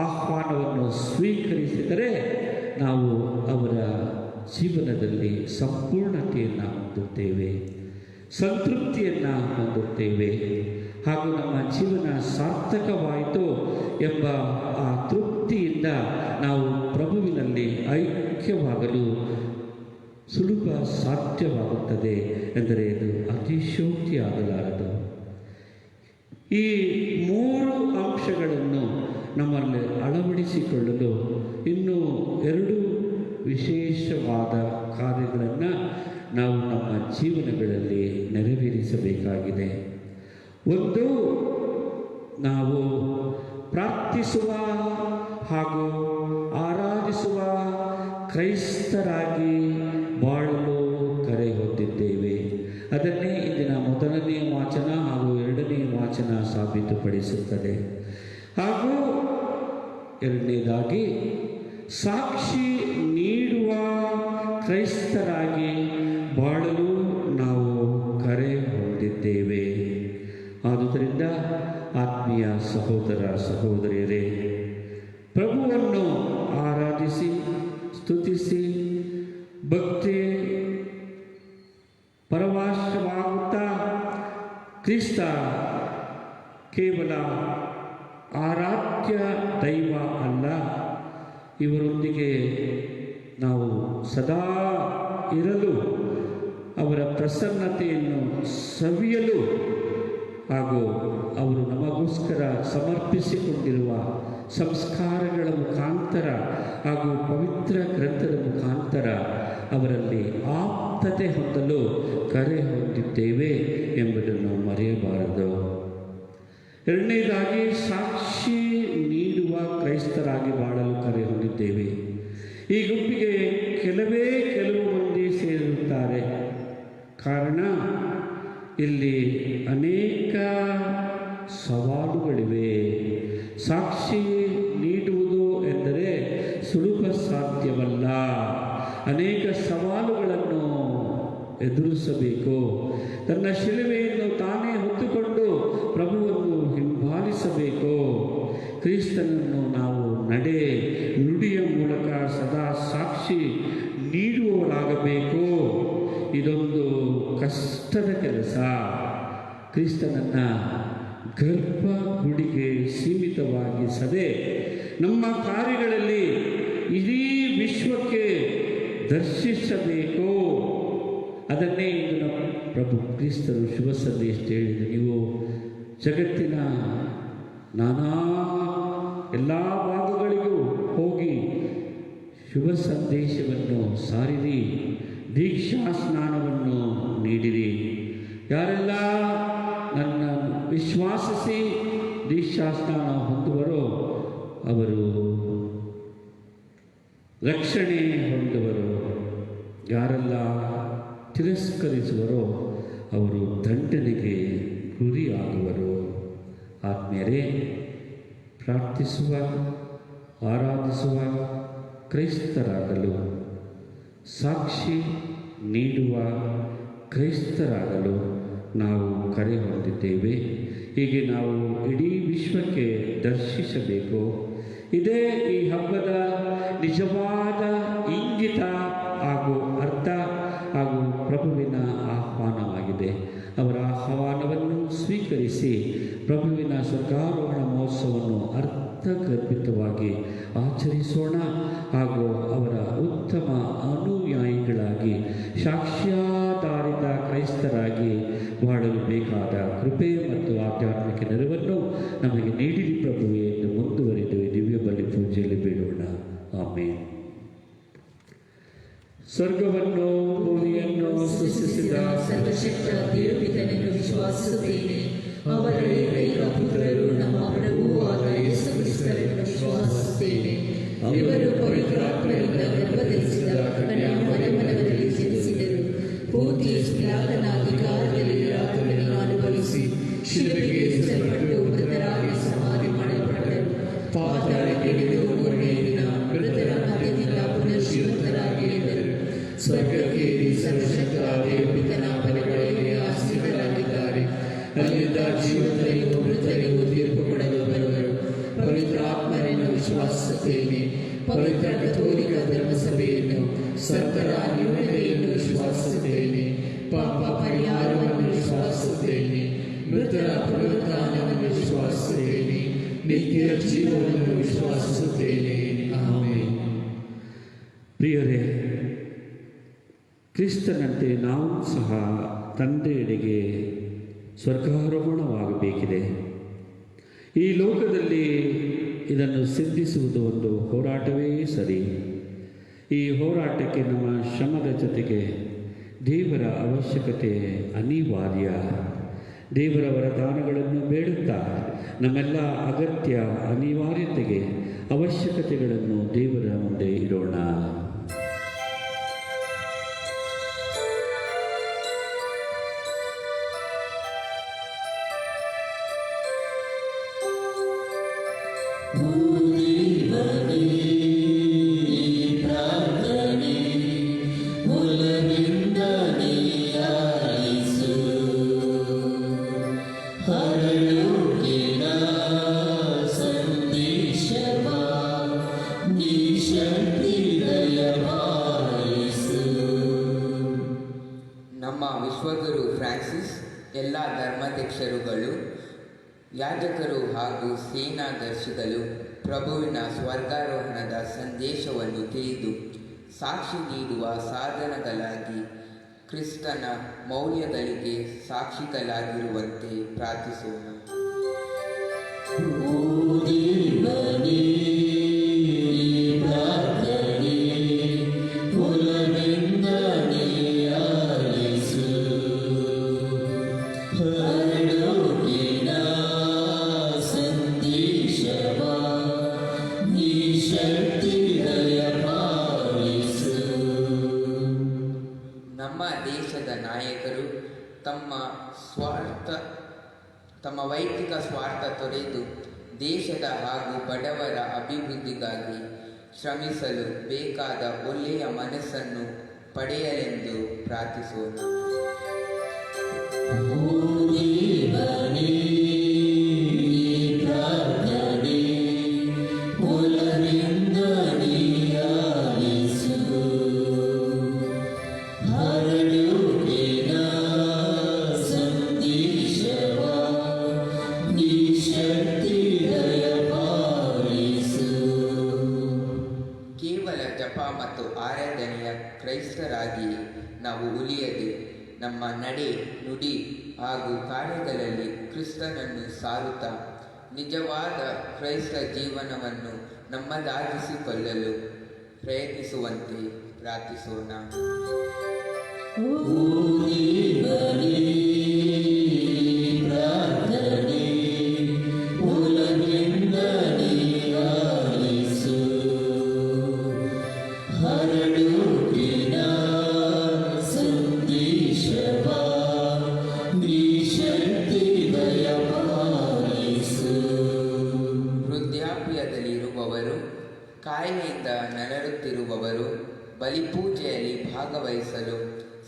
ಆಹ್ವಾನವನ್ನು ಸ್ವೀಕರಿಸಿದರೆ ನಾವು ಅವರ ಜೀವನದಲ್ಲಿ ಸಂಪೂರ್ಣತೆಯನ್ನು ಹೊಂದುತ್ತೇವೆ, ಸಂತೃಪ್ತಿಯನ್ನು ಹೊಂದುತ್ತೇವೆ ಹಾಗೂ ನಮ್ಮ ಜೀವನ ಸಾರ್ಥಕವಾಯಿತು ಎಂಬ ಆ ತೃಪ್ತಿಯಿಂದ ನಾವು ಪ್ರಭುವಿನಲ್ಲಿ ಐಕ್ಯವಾಗಲು ಸುಲಭ ಸಾಧ್ಯವಾಗುತ್ತದೆ ಎಂದರೆ ಇದು ಅತಿಶಯೋಕ್ತಿಯಾಗಲಾರದು. ಈ ಮೂರು ಅಂಶಗಳನ್ನು ನಮ್ಮಲ್ಲಿ ಅಳವಡಿಸಿಕೊಳ್ಳಲು ಇನ್ನೂ 2 ವಿಶೇಷವಾದ ಕಾರ್ಯಗಳನ್ನು ನಾವು ನಮ್ಮ ಜೀವನಗಳಲ್ಲಿ ನೆರವೇರಿಸಬೇಕಾಗಿದೆ. ಒಂದು, ನಾವು ಪ್ರಾರ್ಥಿಸುವ ಹಾಗೂ ಆರಾಧಿಸುವ ಕ್ರೈಸ್ತರಾಗಿ ಬಾಳಲು ಕರೆ ಹೊಂದಿದ್ದೇವೆ. ಅದನ್ನೇ ಇಂದಿನ ಮೊದಲನೆಯ ವಾಚನ ಹಾಗೂ 2ನೇ ವಾಚನ ಸಾಬೀತುಪಡಿಸುತ್ತದೆ. ಹಾಗೂ 2ನೇದಾಗಿ ಸಾಕ್ಷಿ ನೀಡುವ ಕ್ರೈಸ್ತರಾಗಿ ಬಾಳಲು ನಾವು ಕರೆ ಹೊಂದಿದ್ದೇವೆ. ಆದುದರಿಂದ ಆತ್ಮೀಯ ಸಹೋದರ ಸಹೋದರಿಯರೇ, ಪ್ರಭುವನ್ನು ಆರಾಧಿಸಿ ಸ್ತುತಿಸಿ ಭಕ್ತಿ ಪರವಶವಾಗುತ್ತಾ ಕ್ರಿಸ್ತ ಕೇವಲ ಆರಾಧ್ಯ ದೈವ ಅಲ್ಲ, ಇವರೊಂದಿಗೆ ನಾವು ಸದಾ ಇರಲು, ಅವರ ಪ್ರಸನ್ನತೆಯನ್ನು ಸವಿಯಲು ಹಾಗೂ ಅವರು ನಮಗೋಸ್ಕರ ಸಮರ್ಪಿಸಿಕೊಂಡಿರುವ ಸಂಸ್ಕಾರಗಳ ಮುಖಾಂತರ ಹಾಗೂ ಪವಿತ್ರ ಗ್ರಂಥದ ಮುಖಾಂತರ ಅವರಲ್ಲಿ ಆಪ್ತತೆ ಹೊಂದಲು ಕರೆ ಹೊಂದಿದ್ದೇವೆ ಎಂಬುದನ್ನು ಮರೆಯಬಾರದು. ಎರಡನೇದಾಗಿ ಸಾಕ್ಷಿ ನೀಡುವ ಕ್ರೈಸ್ತರಾಗಿ ಬಾಳಲು ಕರೆ ಹೊಂದಿದ್ದೇವೆ. ಈ ಗುಂಪಿಗೆ ಕೆಲವು ಮಂದಿ ಸೇರಿರುತ್ತಾರೆ. ಕಾರಣ ಇಲ್ಲಿ ಅನೇಕ ಸವಾಲುಗಳಿವೆ. ಸಾಕ್ಷಿ ನೀಡುವುದು ಎಂದರೆ ಸುಲಭ ಸಾಧ್ಯವಲ್ಲ. ಅನೇಕ ಸವಾಲುಗಳನ್ನು ಎದುರಿಸಬೇಕು. ತನ್ನ ಶಿಲುಬೆಯನ್ನು ತಾನೇ ಹೊತ್ತುಕೊಂಡು ಪ್ರಭುವನ್ನು ಹಿಂಬಾಲಿಸಬೇಕು. ಕ್ರಿಸ್ತನನ್ನು ನಾವು ನುಡಿಯ ಮೂಲಕ ಸದಾ ಸಾಕ್ಷಿ ನೀಡುವವರಾಗಬೇಕು. ಇದೊಂದು ಕಷ್ಟದ ಕೆಲಸ. ಕ್ರಿಸ್ತನನ್ನು ಗರ್ಭಗುಡಿಗೆ ಸೀಮಿತವಾಗಿಸದೆ ನಮ್ಮ ಕಾರ್ಯಗಳಲ್ಲಿ ಇಡೀ ವಿಶ್ವಕ್ಕೆ ದರ್ಶಿಸಬೇಕು. ಅದನ್ನೇ ಇಂದು ನಮ್ಮ ಪ್ರಭು ಕ್ರಿಸ್ತರು ಶುಭ ಸಂದೇಶ ಹೇಳಿದರು. ನೀವು ಜಗತ್ತಿನ ಎಲ್ಲ ಭಾಗಗಳಿಗೂ ಹೋಗಿ ಶುಭ ಸಂದೇಶವನ್ನು ಸಾರಿರಿ, ದೀಕ್ಷಾ ಸ್ನಾನವನ್ನು ನೀಡಿರಿ. ಯಾರೆಲ್ಲ ನನ್ನ ವಿಶ್ವಾಸಿಸಿ ದೀಕ್ಷಾ ಸ್ನಾನ ಹೊಂದುವರೋ ಅವರು ರಕ್ಷಣೆ ಹೊಂದುವರು. ಯಾರೆಲ್ಲ ತಿರಸ್ಕರಿಸುವರೋ ಅವರು ದಂಡನೆಗೆ ಗುರಿಯಾಗುವರು. ಆತ್ಮೀಯರೇ, ಪ್ರಾರ್ಥಿಸುವ, ಆರಾಧಿಸುವ ಕ್ರೈಸ್ತರಾಗಲು, ಸಾಕ್ಷಿ ನೀಡುವ ಕ್ರೈಸ್ತರಾಗಲು ನಾವು ಕರೆ ಹೊಂದಿದ್ದೇವೆ. ಹೀಗೆ ನಾವು ಇಡೀ ವಿಶ್ವಕ್ಕೆ ದರ್ಶಿಸಬೇಕು. ಇದೇ ಈ ಹಬ್ಬದ ನಿಜವಾದ ಇಂಗಿತ ಹಾಗೂ ಅರ್ಥ ಹಾಗೂ ಪ್ರಭುವಿನ ಆಹ್ವಾನವಾಗಿದೆ. ಅವರ ಆಹ್ವಾನವನ್ನು ಸ್ವೀಕರಿಸಿ ಪ್ರಭುವಿನ ಸ್ವರ್ಗಾರೋಹಣ ಮಹೋತ್ಸವವನ್ನು ಅರ್ಥಗರ್ಭಿತವಾಗಿ ಆಚರಿಸೋಣ ಹಾಗೂ ಅವರ ಉತ್ತಮ ಅನುಯಾಯಿಗಳಾಗಿ ಸಾಕ್ಷ್ಯಾಧಾರಿತ ಕ್ರೈಸ್ತರಾಗಿ ಮಾಡಲು ಬೇಕಾದ ಕೃಪೆ ಮತ್ತು ಆಧ್ಯಾತ್ಮಿಕ ನೆರವನ್ನು ನಮಗೆ ನೀಡಿರಿ ಪ್ರಭುವೆ ಎಂದು ಮುಂದುವರಿದು ದಿವ್ಯ ಬಲಿ ಪೂಜೆಯಲ್ಲಿ ಬೇಡೋಣ. ಆಮೇಲೆ ಸ್ವರ್ಗವನ್ನು ಭೂಮಿಯನ್ನು ಸೃಷ್ಟಿಸಿದ ಸರ್ವಶಕ್ತ ದೇವಪಿತನನ್ನು ವಿಶ್ವಾಸಿಸುತ್ತೇನೆ. ಅವರ ಏಕೈಕ ಪುತ್ರರು ನಮ್ಮ ಪ್ರಭುವೂ ಆದ ಯೇಸು ಕ್ರಿಸ್ತರನ್ನು ವಿಶ್ವಾಸಿಸುತ್ತೇನೆ. ಇವರು ಪವಿತ್ರಾತ್ಮರಿಂದ ಗರ್ಭಧರಿಸಿದ ಕನ್ಯಾಮರಿಯದಲ್ಲಿ ಜನಿಸಿದರು. ಪೂರ್ತಿಯಸ್ ಪಿಲಾತನ ಅಧಿಕಾರದಲ್ಲಿ ಯಾತನೆಯನ್ನು ಅನುಭವಿಸಿ ಶಿಲುಬೆಗೆ ಏರಿಸಲ್ಪಟ್ಟು ಮೃತರಾಗಿ ಸಮಾಧಿ ಮಾಡಲ್ಪಟ್ಟರು. ಪಾತಾಳಕ್ಕೆ ಇಳಿದು ಮೂರನೇ ದಿನ ಮೃತರ ಮಧ್ಯದಿಂದ ಪುನರ್ಜೀವಿತರಾಗಿ ಎದ್ದರು. ಸ್ವರ್ಗಕ್ಕೆ ಏರಿ ಸರ್ವಶಕ್ತ ದೇವಪಿತನ ಬಲಗಡೆಗೆ ಆಸೀನರಾಗಿದ್ದಾರೆ. ಅಲ್ಲಿಂದ ಜೀವನರಿಗೂ ಮೃತರಿಗೂ ತೀರ್ಪು ಕೊಡಲು ಬರುವರು. ಪವಿತ್ರಾತ್ಮರನ್ನು ವಿಶ್ವಾಸಿಸುತ್ತೇನೆ. ಪವಿತ್ರ ಕಥೋಲಿಕ ಧರ್ಮಸಭೆಯನ್ನು, ಸಂತರ ನಿವೃತ್ತೆಯನ್ನು ವಿಶ್ವಾಸಿಸುತ್ತೇನೆ. ಪಾಪ ಪರಿಹಾರವನ್ನು ವಿಶ್ವಾಸಿಸುತ್ತೇನೆ. ಮೃತರ ಪುನರುತ್ಥಾನವನ್ನು ವಿಶ್ವಾಸಿಸುತ್ತೇನೆ. ನಿತ್ಯ ಜೀವನವನ್ನು ವಿಶ್ವಾಸಿಸುತ್ತೇನೆ. ಆಮೆನ್. ಪ್ರಿಯರೇ, ಕ್ರಿಸ್ತನಂತೆ ನಾವು ಸಹ ತಂದೆಯೆಡೆಗೆ ಸ್ವರ್ಗಾರೋಹಣವಾಗಬೇಕಿದೆ. ಈ ಲೋಕದಲ್ಲಿ ಇದನ್ನು ಸಿದ್ಧಿಸುವುದು ಒಂದು ಹೋರಾಟವೇ ಸರಿ. ಈ ಹೋರಾಟಕ್ಕೆ ನಮ್ಮ ಶ್ರಮದ ಜೊತೆಗೆ ದೇವರ ಅವಶ್ಯಕತೆ ಅನಿವಾರ್ಯ. ದೇವರ ವರದಾನಗಳನ್ನು ಬೇಡುತ್ತಾ ನಮ್ಮೆಲ್ಲ ಅಗತ್ಯ ಅನಿವಾರ್ಯತೆಗೆ ಅವಶ್ಯಕತೆಗಳನ್ನು ದೇವರ ಮುಂದೆ ಇಡೋಣ. ನಮ್ಮ ವಿಶ್ವಗುರು ಫ್ರಾನ್ಸಿಸ್, ಎಲ್ಲ ಧರ್ಮಾಧ್ಯಕ್ಷರುಗಳು, ಯಾಜಕರು ಹಾಗೂ ಸೇನಾದರ್ಶಿಗಳು ಪ್ರಭುವಿನ ಸ್ವರ್ಗಾರೋಹಣದ ಸಂದೇಶವನ್ನು ತಿಳಿದು ಸಾಕ್ಷಿ ನೀಡುವ ಸಾಧನಗಳಾಗಿ ಕ್ರಿಸ್ತನ ಮೌಲ್ಯಗಳಿಗೆ ಸಾಕ್ಷಿಗಳಾಗಿರುವಂತೆ ಪ್ರಾರ್ಥಿಸೋಣ. ದೇಶದ ನಾಯಕರು ತಮ್ಮ ವೈಯಕ್ತಿಕ ಸ್ವಾರ್ಥ ತೊರೆದು ದೇಶದ ಹಾಗೂ ಬಡವರ ಅಭಿವೃದ್ಧಿಗಾಗಿ ಶ್ರಮಿಸಲು ಬೇಕಾದ ಒಳ್ಳೆಯ ಮನಸ್ಸನ್ನು ಪಡೆಯಲೆಂದು ಪ್ರಾರ್ಥಿಸೋಣ. ಕೇವಲ ಜಪ ಮತ್ತು ಆರಾಧನೆಯ ಕ್ರೈಸ್ತರಾಗಿ ನಾವು ಉಳಿಯದೆ ನಮ್ಮ ನಡೆ, ನುಡಿ ಹಾಗೂ ಕಾರ್ಯಗಳಲ್ಲಿ ಕ್ರಿಸ್ತನನ್ನು ಸಾರುತ್ತಾ ನಿಜವಾದ ಕ್ರೈಸ್ತ ಜೀವನವನ್ನು ನಮ್ಮದಾಗಿಸಿಕೊಳ್ಳಲು ಪ್ರಯತ್ನಿಸುವಂತೆ ಪ್ರಾರ್ಥಿಸೋಣ. ವೃದ್ಧಾಪ್ಯದಲ್ಲಿರುವವರು, ಕಾಯಿಲೆಯಿಂದ ನರಳುತ್ತಿರುವವರು, ಬಲಿಪೂಜೆಯಲ್ಲಿ ಭಾಗವಹಿಸಲು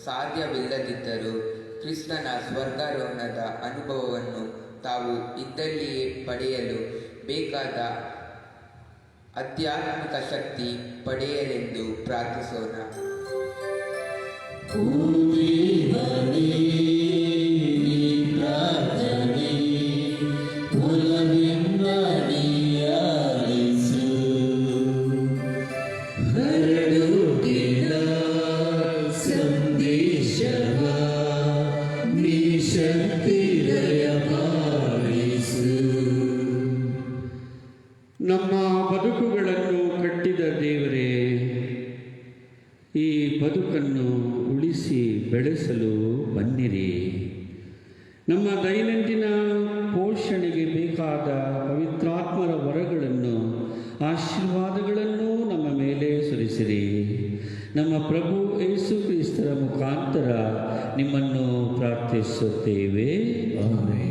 ಸಾಧ್ಯವಿಲ್ಲದಿದ್ದರೂ ಕ್ರಿಸ್ತನ ಸ್ವರ್ಗಾರೋಹಣದ ಅನುಭವವನ್ನು ತಾವು ಇದ್ದಲ್ಲಿಯೇ ಪಡೆಯಲು ಬೇಕಾದ ಆಧ್ಯಾತ್ಮಿಕ ಶಕ್ತಿ ಪಡೆಯಲೆಂದು ಪ್ರಾರ್ಥಿಸೋಣ. ನಮ್ಮ ಬದುಕುಗಳನ್ನು ಕಟ್ಟಿದ ದೇವರೇ, ಈ ಬದುಕನ್ನು ಉಳಿಸಿ ಬೆಳೆಸಲು ಬನ್ನಿರಿ. ನಮ್ಮ ದೈನಂದಿನ ಪೋಷಣೆಗೆ ಬೇಕಾದ ಪವಿತ್ರಾತ್ಮರ ವರಗಳನ್ನು, ಆಶೀರ್ವಾದಗಳನ್ನು ನಮ್ಮ ಮೇಲೆ ಸುರಿಸಿರಿ. ನಮ್ಮ ಪ್ರಭು ಯೇಸು ಕ್ರಿಸ್ತರ ಮುಖಾಂತರ ನಿಮ್ಮನ್ನು ಪ್ರಾರ್ಥಿಸುತ್ತೇವೆ. ಆಮೆನ್.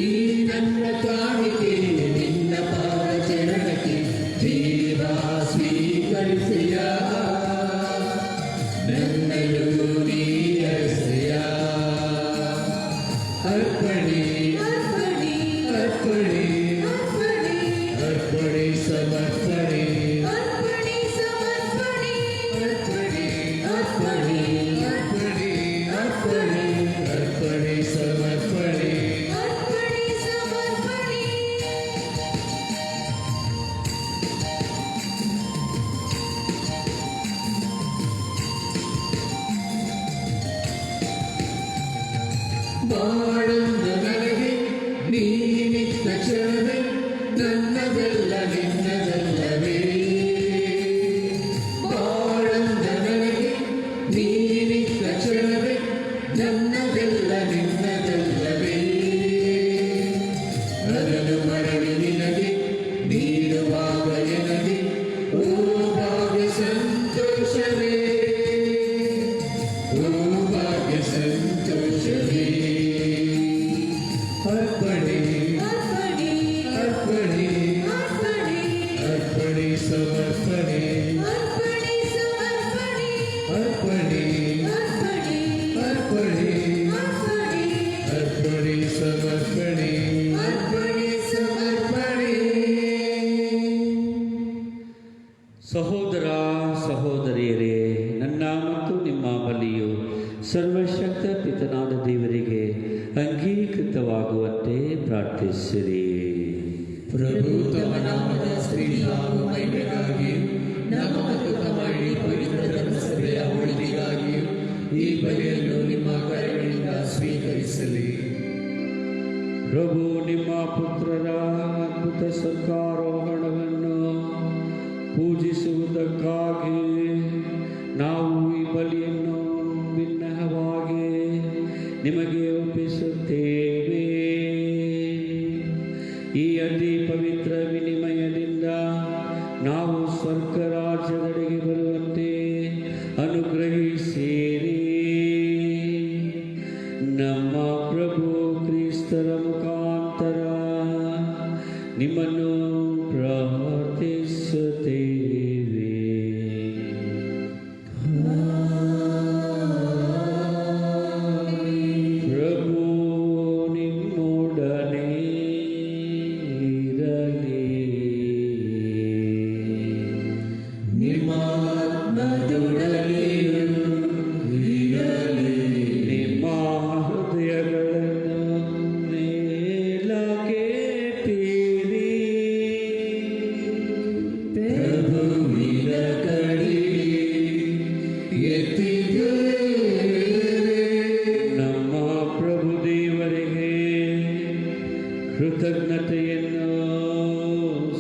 ಈ ನನ್ನ ಕಾಣಿಕೆ ನಿನ್ನ ಪಾದಚರಣಕ್ಕೆ ಜೀವ ಸ್ವೀಕರಿಸಿಯ, ನನ್ನನ್ನು ನೀರಿಸಿಯ. ಅರ್ಪಣೆ ಅರ್ಪಣೆ ಅರ್ಪಣೆ ಅರ್ಪಣೆ ಸಮರ್ಪಣೆ ಅರ್ಪಣೆ ಸಮರ್ಪಣೆ ಅರ್ಪಣೆ ಅರ್ಪಣೆ ಅರ್ಪಣೆ ಅರ್ಪಣೆ ಅರ್ಪಣೆ ಸಮರ್ಪಣೆ ಬಾಳಂದ ನನಗೆ ನೀನಿತ್ತ ಕ್ಷಣವೇ ನನ್ನದೆಲ್ಲ ನಿನ್ನದಲ್ಲವೇ. ಬಾಳಂದ ನನಗೆ ನೀನಿತ್ತ ಕ್ಷಣವೇ ನನ್ನದೆಲ್ಲ ನಿನ್ನದಲ್ಲವೇ. ಅದನ್ನು ಮರಳಿ ನಿನಗೆ ನೀಡುವಾಗ ಎನಗೆ ಓ ಭಾಗ್ಯ ಸಂತೋಷವೇ, ಓ ಭಾಗ್ಯ ಸಂತೋಷವೇ. ಅರ್ಪಣೆ ಅರ್ಪಣೆ ಅರ್ಪಣೆ ಅರ್ಪಣೆ ಸಮರ್ಪಣೆ ಅರ್ಪಣೆ ಸಮರ್ಪಣೆ ಅರ್ಪಣೆ ಅರ್ಪಣೆ ಅರ್ಪಣೆ ಅರ್ಪಣೆ ಸಮರ್ಪಣೆ ಅರ್ಪಣೆ ಸಮರ್ಪಣೆ. ಸಹೋದರ ಸಹೋದರಿಯರೇ, ನನ್ನ ಮತ್ತು ನಿಮ್ಮ ಬಲಿಯು ಸರ್ವಶಕ್ತ ಪಿತನಾದ ದೇವರಿಗೆ ಅಂಗೀಕೃತವಾಗುವಂತೆ ಪ್ರಾರ್ಥಿಸಿರಿ. ಪ್ರಭು ತಮ್ಮ ನಾಮದ ಸ್ತ್ರೀ ಹಾಗೂ ಪುತ್ರರ ಅದ್ಭುತ ಸ್ವರ್ಗಾರೋಹಣವನ್ನು ಪೂಜಿಸುವುದಕ್ಕಾಗಿ ನಾವು ಈ ಬಲಿಯನ್ನು ಭಿನ್ನವಾಗಿ ನಿಮಗೆ ಒಪ್ಪಿಸುತ್ತೇವೆ. ಈ ಅತಿ ಪವಿತ್ರ ವಿನಿಮಯದಿಂದ ನಾವು ಸ್ವರ್ಗ ರಾಜ್ಯದೆಡೆಗೆ ಬರುವಂತೆ ಅನುಗ್ರಹಿಸಿರಿ. ನಮ್ಮ ಪ್ರಭು ಕ್ರಿಸ್ತರ ಮುಖಾಂತರ ನಿಮ್ಮನ್ನು ಪ್ರಾರ್ಥಿಸುತ್ತೇವೆ. ಪ್ರಭು ನಿಮ್ಮೊಡನೆ ಇರಲಿ. ನಿಮ್ಮ ಆತ್ಮದೊಡನೆಯೂ ಇರಲಿ. ನಿಮ್ಮ ಹೃದಯಗಳನ್ನು ಮೇಲಕ್ಕೆತ್ತಿರಿ. ಪ್ರಭುವಿನ ಕಡೆಗೆ ಎತ್ತಿದ್ದೇವೆ. ನಮ್ಮ ಪ್ರಭು ದೇವರಿಗೆ ಕೃತಜ್ಞತೆಯನ್ನು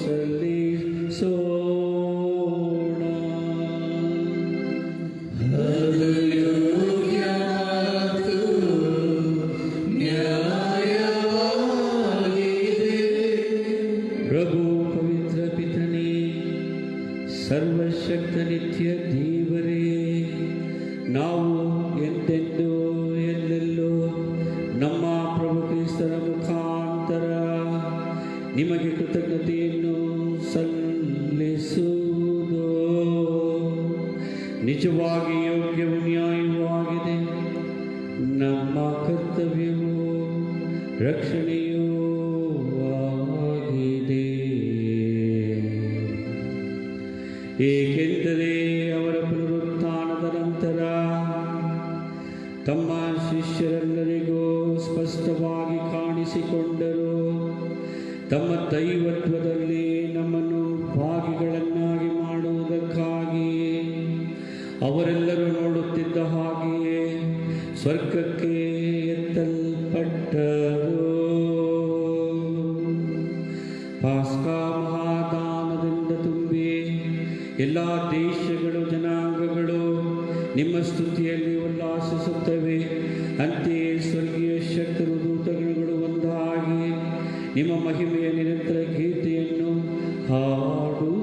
ಸಲ್ಲಿಸೋಣ. ಅದು ಯೋಗ್ಯ ಮತ್ತು ನ್ಯಾಯವಾಗಿದೆ. ಪ್ರಭು ಪವಿತ್ರ ಪಿತನೇ, ಸರ್ವಶಕ್ತ ನಿತ್ಯ ದೇವರೇ, ನಾವು ಎಂದೆಂದೂ ಎಲ್ಲೆಲ್ಲೂ ನಮ್ಮ ಪ್ರಭು ಕ್ರಿಸ್ತರ ಮುಖಾಂತರ ನಿಮಗೆ ಕೃತಜ್ಞತೆಯನ್ನು ಸಲ್ಲಿಸುವುದು ನಿಜವಾಗಿ ಯೋಗ್ಯವೂ ನ್ಯಾಯವೂ ಆಗಿದೆ. ನಮ್ಮ ಕರ್ತವ್ಯವೂ ರಕ್ಷಣೆಯೂ ಆಗಿದೆ. ಏಕೆಂದರೆ ಅವರ ಪುನರುತ್ಥಾನದ ನಂತರ ತಮ್ಮ ಶಿಷ್ಯರೆಲ್ಲರಿಗೂ ಸ್ಪಷ್ಟವಾಗಿ ಕಾಣಿಸಿಕೊಂಡರು. ತಮ್ಮ ದೈವತ್ವದಲ್ಲಿ ನಮ್ಮನ್ನು ಭಾಗಿಗಳನ್ನಾಗಿ ಮಾಡುವುದಕ್ಕಾಗಿ ಅವರೆಲ್ಲರೂ ನೋಡುತ್ತಿದ್ದ ಹಾಗೆಯೇ ಸ್ವರ್ಗಕ್ಕೆ ಎತ್ತಲ್ಪಟ್ಟರು. ಪಾಸ್ಕಾ ಮಹಾದಾನದಿಂದ ತುಂಬಿ ಎಲ್ಲ ದೇಶಗಳು ಜನಾಂಗಗಳು ನಿಮ್ಮ ಸ್ತುತಿಯಲ್ಲಿ ಉಲ್ಲಾಸಿಸುತ್ತವೆ. ಅಂತೆಯೇ ಸ್ವರ್ಗೀಯ ಶಕ್ತರು ದೂತಗಣಗಳು ಒಂದಾಗಿ ನಿಮ್ಮ ಮಹಿಮೆಯ ನಿರಂತರ ಗೀತೆಯನ್ನು ಹಾಡುತ್ತಿದ್ದರೆ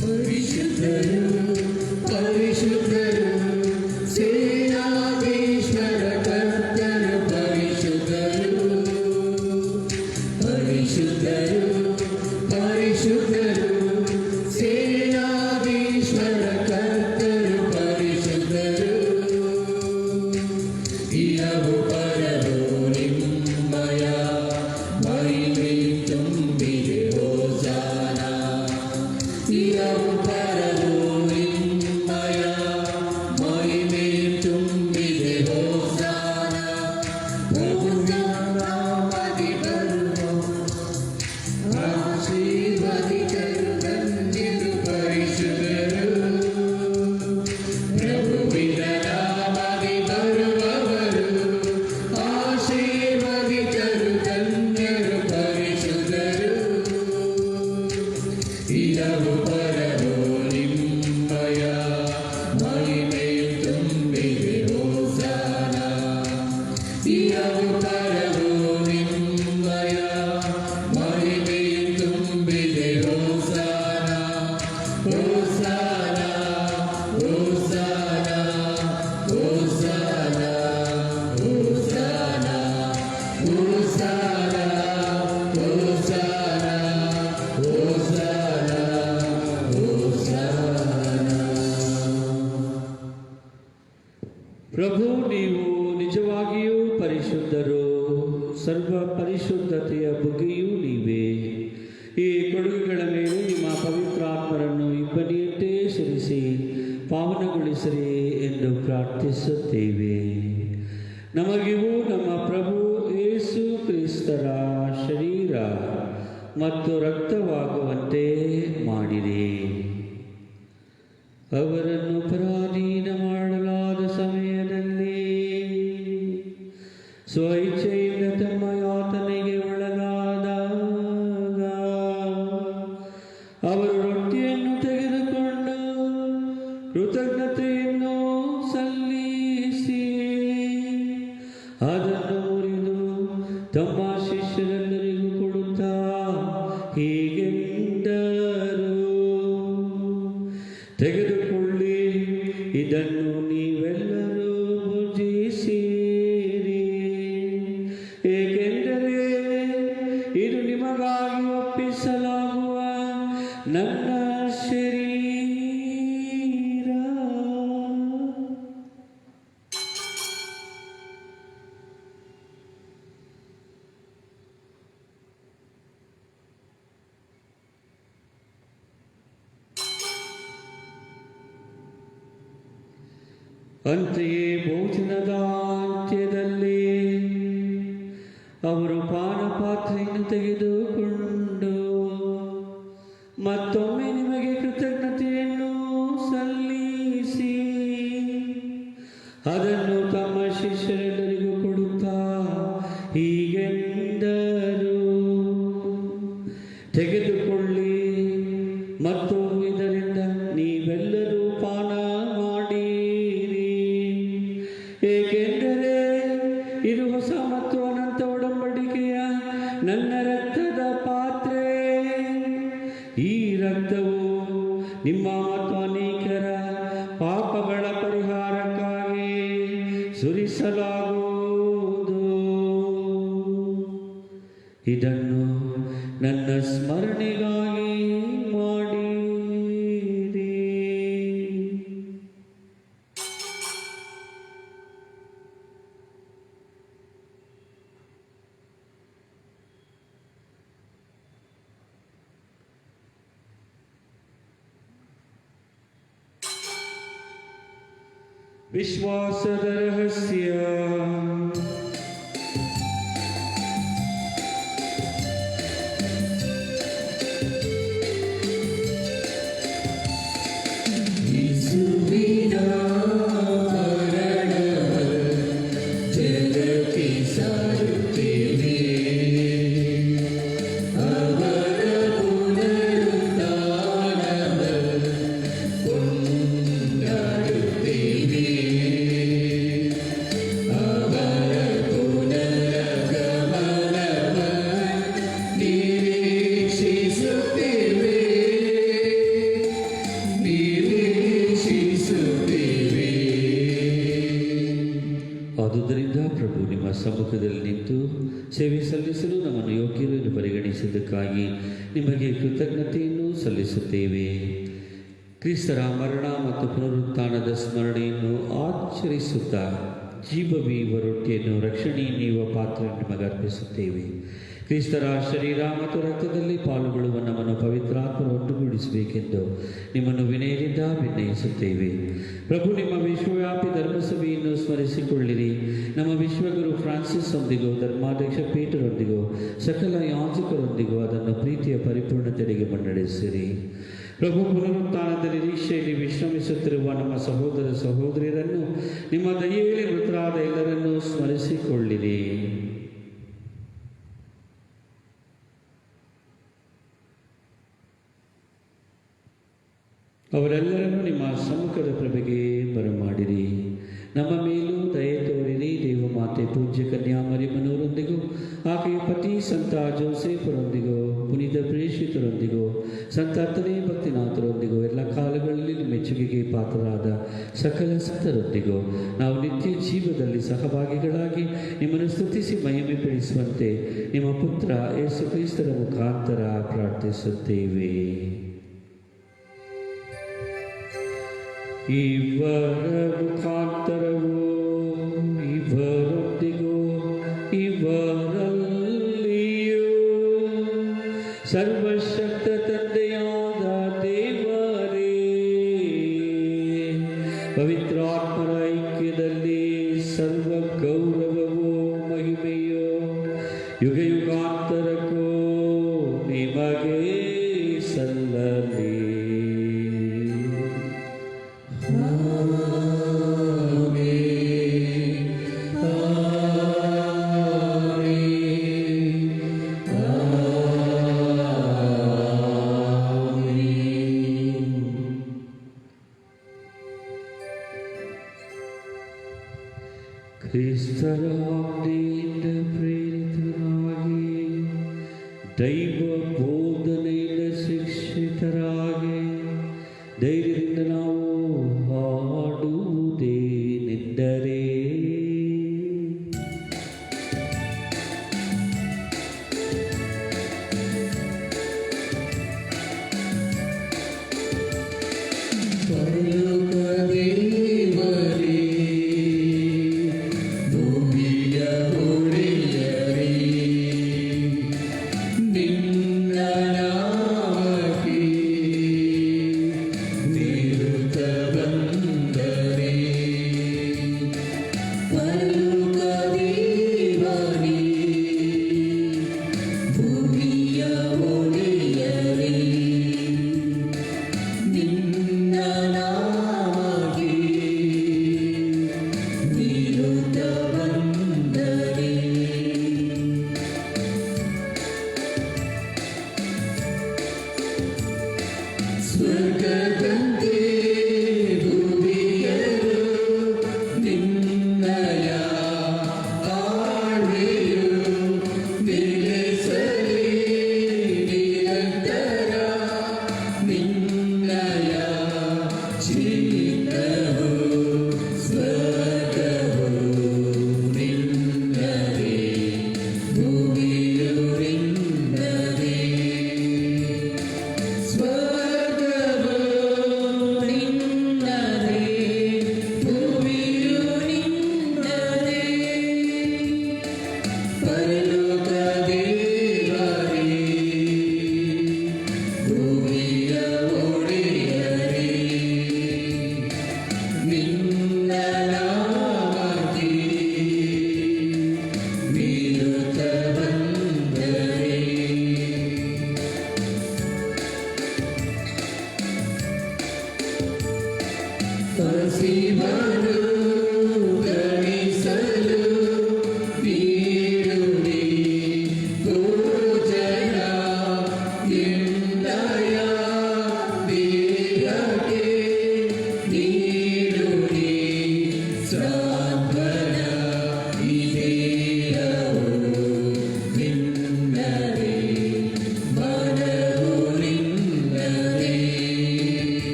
ಪರಿಶುದ್ಧರು ಪರಿಶುದ್ಧರು ಸೇನಾಧೀಶ್ವರ ಕರ್ತರು ಪರಿಶುದ್ಧರು ಪರಿಶುದ್ಧರು ಪರಿಶುದ್ಧರು ಸೇನಾಧೀಶ್ವರ ಕರ್ತರು ಪರಿಶುದ್ಧರು. ಇರವು ಪರವು ನಿಮ್ಮಯ ಮಹಿಮೆ ತುಂಬಿದೆ ಹೋಸಾನ. ಇರವು ಪರವು ನಿಮ್ಮಯ ಮಹಿಮೆ ತುಂಬಿದೆ ಹೋಸಾನ. ಪ್ರಭುವಿನ ನಾಮದಿ ಬರುವ ಆಶೀರ್ವದಿತರು ಧನ್ಯರು ಪರಿಶುದ್ಧರು. ಪ್ರಭುವಿನ ನಾಮದಿ ಬರುವವರು ಆಶೀರ್ವದಿತರು ಧನ್ಯರು ಪರಿಶುದ್ಧರು. ಇರವು ಪರವು ನಿಮ್ಮಯ ಮಹಿಮೆಯು ತುಂಬಿದೆ ಹೋಸಾನ. ಇರವು ಪರವು ನಿಮ್ಮಯ ಮಹಿಮೆಯು ತುಂಬಿದೆ ಹೋಸಾನ. ಹೋಸಾನ ಹೋಸಾನ ಹೋಸಾನ ಹೋಸಾನ ಹೋಸಾನ ಹೋಸಾನ ಹೋಸಾನ ಹೋಸಾನ. ಪ್ರಭು, ನೀವು ನಿಜವಾಗಿಯೂ ಪರಿಶುದ್ಧರು. ಸರ್ವ ಪರಿಶುದ್ಧತೆಯ ಬುಗ್ಗೆಯೂ ನೀವೇ. ಈ ಕೊಡುಗೆಗಳ ಮೇಲೆ ನಿಮ್ಮ ಪವಿತ್ರಾತ್ಮರನ್ನು ಇಬ್ಬನಿಯಂತೆ ಸುರಿಸಿ ಪಾವನಗೊಳಿಸಿರಿ ಎಂದು ಪ್ರಾರ್ಥಿಸುತ್ತೇವೆ. ನಮಗಿವು ನಮ್ಮ ಪ್ರಭು ಯೇಸು ಕ್ರಿಸ್ತರ ಶರೀರ ಮತ್ತು ರಕ್ತವಾಗುವಂತೆ ಮಾಡಿರಿ. ಅವರನ್ನು ಪರಾಧೀನ ಮಾಡಲಾದ ಸಮಯದಲ್ಲಿ ಸ್ವಇಚ್ಛೆಯಿಂದ ತಮ್ಮ ಯಾತನೆಗೆ ಒಳಗಾದಾಗ ಅವರು ರೊಟ್ಟಿಯನ್ನು ತೆಗೆದುಕೊಂಡು ಕೃತಜ್ಞತೆಯನ್ನು ಸಲ್ಲಿಸಿ ಅದನ್ನು ಮುರಿದು ತಮ್ಮ ಶಿಷ್ಯರೆಲ್ಲರಿಗೂ ಕೊಡುತ್ತಾ ಹೀಗೆಂದರು, ತೆಗೆದುಕೊಳ್ಳಿ, ಇದನ್ನು ನೀವೆಲ್ಲರೂ ಭುಜಿಸಿರಿ, ಏಕೆಂದರೆ ಇದು ನಿಮಗಾಗಿ ಒಪ್ಪಿಸಲಾಗುವ ನನ್ನ ಶರೀರ. ಅಂತೆಯೇ ಭೋಜನದ ಅಂತ್ಯದಲ್ಲಿ ಅವರು ಪಾನಪಾತ್ರೆಯನ್ನು ತೆಗೆದುಕೊಂಡು ಮತ್ತೊಮ್ಮೆ ನಿಮಗೆ ಕೃತಜ್ಞತೆಯನ್ನು ಸಲ್ಲಿಸಿ ಅದನ್ನು ತಮ್ಮ ಶಿಷ್ಯರೆಲ್ಲರಿಗೂ ಕೊಡುತ್ತಾ ಹೀಗೆಂದರು, ತೆಗೆದುಕೊಳ್ಳಿ ಮತ್ತು ಇದರಿಂದ ನೀವೆಲ್ಲರೂ ಪಾನ ಮಾಡಿರಿ, ಏಕೆಂದರೆ ಇದು ಹೊಸ ಮತ್ತು ಅನಂತ ಒಡಂಬಡಿಕೆಯ ನನ್ನ ರಕ್ತದ ಪಾತ್ರೆ. ಈ ರಕ್ತವು ನಿಮ್ಮ ಮತ್ತು ಅನೇಕರ ಪಾಪಗಳ ಪರಿಹಾರಕ್ಕಾಗಿ ಸುರಿಸಲಾಗುವುದು. ಇದನ್ನು ನನ್ನ ಸ್ಮರಣೆಗಾಗಿ ಮಾಡಿರಿ. ವಿಶ್ವಾಸದ ರಹಸ್ಯ. ಯೇಸುವಿನ ಮರಣ ಜಗಕ್ಕೆ ಸಾರುತ್ತೇವೆ, ಅವರ ಪುನರುತ್ಥಾನವ ಕೊಂಡಾಡುತ್ತೇವೆ, ಅವರ ಪುನರಗಮನವ ನಿರೀಕ್ಷಿಸುತ್ತೇವೆ. ಆದುದರಿಂದ ಪ್ರಭು ನಿಮ್ಮ ಸಮ್ಮುಖದಲ್ಲಿ ನಿಂತು ಸೇವೆ ಸಲ್ಲಿಸಲು ನಮ್ಮನ್ನು ಯೋಗ್ಯರು ಎಂದು ಪರಿಗಣಿಸಿದ್ದಕ್ಕಾಗಿ ನಿಮಗೆ ಕೃತಜ್ಞತೆಯನ್ನು ಸಲ್ಲಿಸುತ್ತೇವೆ. ಕ್ರಿಸ್ತರ ಮರಣ ಮತ್ತು ಪುನರುತ್ಥಾನದ ಸ್ಮರಣೆಯನ್ನು ಆಚರಿಸುತ್ತಾ ಜೀವವೀವ ರೊಟ್ಟಿಯನ್ನು ರಕ್ಷಣೆ ನೀಡುವ ಪಾತ್ರೆಯನ್ನು ನಿಮಗೆ ಅರ್ಪಿಸುತ್ತೇವೆ. ಕ್ರಿಸ್ತರ ಶರೀರ ಮತ್ತು ರಕ್ತದಲ್ಲಿ ಪಾಲುಗೊಳ್ಳುವ ನಮ್ಮನ್ನು ಪವಿತ್ರಾತ್ಮರು ಒಟ್ಟುಗೂಡಿಸಬೇಕೆಂದು ನಿಮ್ಮನ್ನು ವಿನಯದಿಂದ ವಿನಯಿಸುತ್ತೇವೆ. ಪ್ರಭು, ನಿಮ್ಮ ವಿಶ್ವವ್ಯಾಪಿ ಧರ್ಮಸಭೆಯನ್ನು ಸ್ಮರಿಸಿಕೊಳ್ಳಿರಿ. ನಮ್ಮ ವಿಶ್ವಗುರು ಫ್ರಾನ್ಸಿಸ್ ಒಂದಿಗೂ ಧರ್ಮಾಧ್ಯಕ್ಷ ಪೀಟರೊಂದಿಗೂ ಸಕಲ ಯಾಜಕರೊಂದಿಗೂ ಅದನ್ನು ಪ್ರೀತಿಯ ಪರಿಪೂರ್ಣತೆಗೆ ಮುನ್ನಡೆಸಿರಿ. ಪ್ರಭು, ಪುನರುತ್ಥಾನದ ನಿರೀಕ್ಷೆಯಲ್ಲಿ ವಿಶ್ರಮಿಸುತ್ತಿರುವ ನಮ್ಮ ಸಹೋದರ ಸಹೋದರಿಯರನ್ನು, ನಿಮ್ಮ ದಯೆಯಲ್ಲಿ ಮೃತರಾದ ಎಲ್ಲರನ್ನೂ ಸ್ಮರಿಸಿಕೊಳ್ಳಿರಿ. ಅವರೆಲ್ಲರನ್ನೂ ನಿಮ್ಮ ಸಮ್ಮುಖದ ಪ್ರಭೆಗೆ ಬರಮಾಡಿರಿ. ನಮ್ಮ ಮೇಲೂ ದಯೆ ತೋರಿರಿ. ದೇವಮಾತೆ ಪೂಜ್ಯ ಕನ್ಯಾಮರಿಯಮ್ಮನವರೊಂದಿಗೂ ಆಕೆಯ ಪತಿ ಸಂತ ಜೋಸೆಫರೊಂದಿಗೂ ಪುನೀತ ಪ್ರೇಷಿತರೊಂದಿಗೂ ಸಂತ ಹತ್ತನೇ ಭಕ್ತಿನಾಥರೊಂದಿಗೂ ಎಲ್ಲ ಕಾಲಗಳಲ್ಲಿ ಮೆಚ್ಚುಗೆಗೆ ಪಾತ್ರರಾದ ಸಕಲ ಸಂತರೊಂದಿಗೂ ನಾವು ನಿತ್ಯ ಜೀವದಲ್ಲಿ ಸಹಭಾಗಿಗಳಾಗಿ ನಿಮ್ಮನ್ನು ಸ್ತುತಿಸಿ ಮಹಿಮೆ ಪಡಿಸುವಂತೆ ನಿಮ್ಮ ಪುತ್ರ ಯೇಸು ಕ್ರಿಸ್ತರ ಮುಖಾಂತರ ಪ್ರಾರ್ಥಿಸುತ್ತೇವೆ. ಇವರ ಮುಖಾಂತರವೂ ಇವರೊಂದಿಗೂ ಇವರಲ್ಲಿಯೂ ಸರ್ವಶಕ್ತ ತಂದೆಯಾದ ದೇವರೇ, ಪವಿತ್ರಾತ್ಮರ ಐಕ್ಯದಲ್ಲಿ ಸರ್ವ ಗೌರವವೂ ಮಹಿಮೆಯೂ ಯುಗ ಯುಗಾಂತರಕ್ಕೂ ಕ್ರಿಸ್ತರ ಆಜ್ಞೆಯಿಂದ ಪ್ರೇರಿತರಾಗಿ ದೈವ ಬೋಧನೆಯಿಂದ ಶಿಕ್ಷಿತರಾಗಿ ಧೈರ್ಯದಿಂದ ನಾವು ಹಾಡುವುದೇನೆಂದರೆ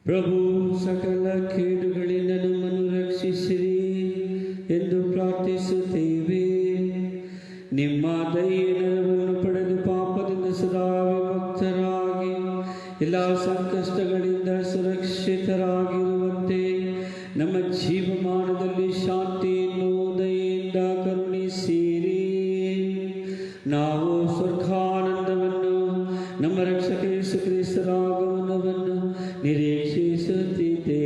ಪ್ರಭು ಸಕಲ ಕೇಡುಗಳಿಂದ ನಮ್ಮನ್ನು ರಕ್ಷಿಸಿರಿ ಎಂದು ಪ್ರಾರ್ಥಿಸುತ್ತೇವೆ. ನಿಮ್ಮ ದಯೆಯನ್ನು ಪಡೆದು ಪಾಪದಿಂದ ಸದಾ ವಿಮುಕ್ತರಾಗಿ ಎಲ್ಲ ಸಂಕಷ್ಟಗಳಿಂದ ಸುರಕ್ಷಿತರಾಗಿರುವಂತೆ ನಮ್ಮ ಜೀವಮಾನದಲ್ಲಿ ಶಾಂತಿಯನ್ನು ದಯೆಯಿಂದ ಕರುಣಿಸಿರಿ. ನಾವು ಸ್ವರ್ಗಾನಂದವನ್ನು ನಮ್ಮ ರಕ್ಷಕ ಯೇಸು ಕ್ರಿಸ್ತರ ಆಗಮನವನ್ನು ನಿರೀಕ್ಷಿಸುತ್ತಿದ್ದೇವೆ.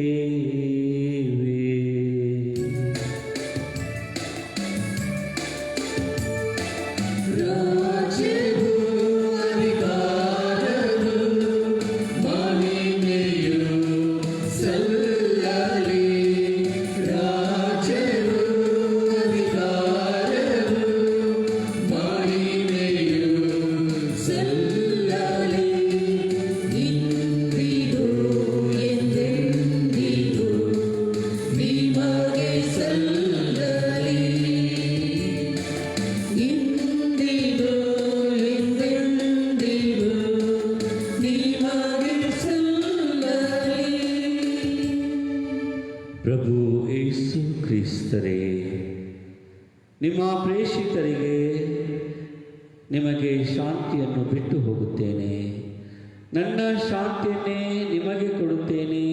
ರಾಜ್ಯವೂ ಯೇಸು ಕ್ರಿಸ್ತರೇ, ನಿಮ್ಮ ಪ್ರೇಷಿತರಿಗೆ ನಿಮಗೆ ಶಾಂತಿಯನ್ನು ಬಿಟ್ಟು ಹೋಗುತ್ತೇನೆ, ನನ್ನ ಶಾಂತಿಯನ್ನೇ ನಿಮಗೆ ಕೊಡುತ್ತೇನೆ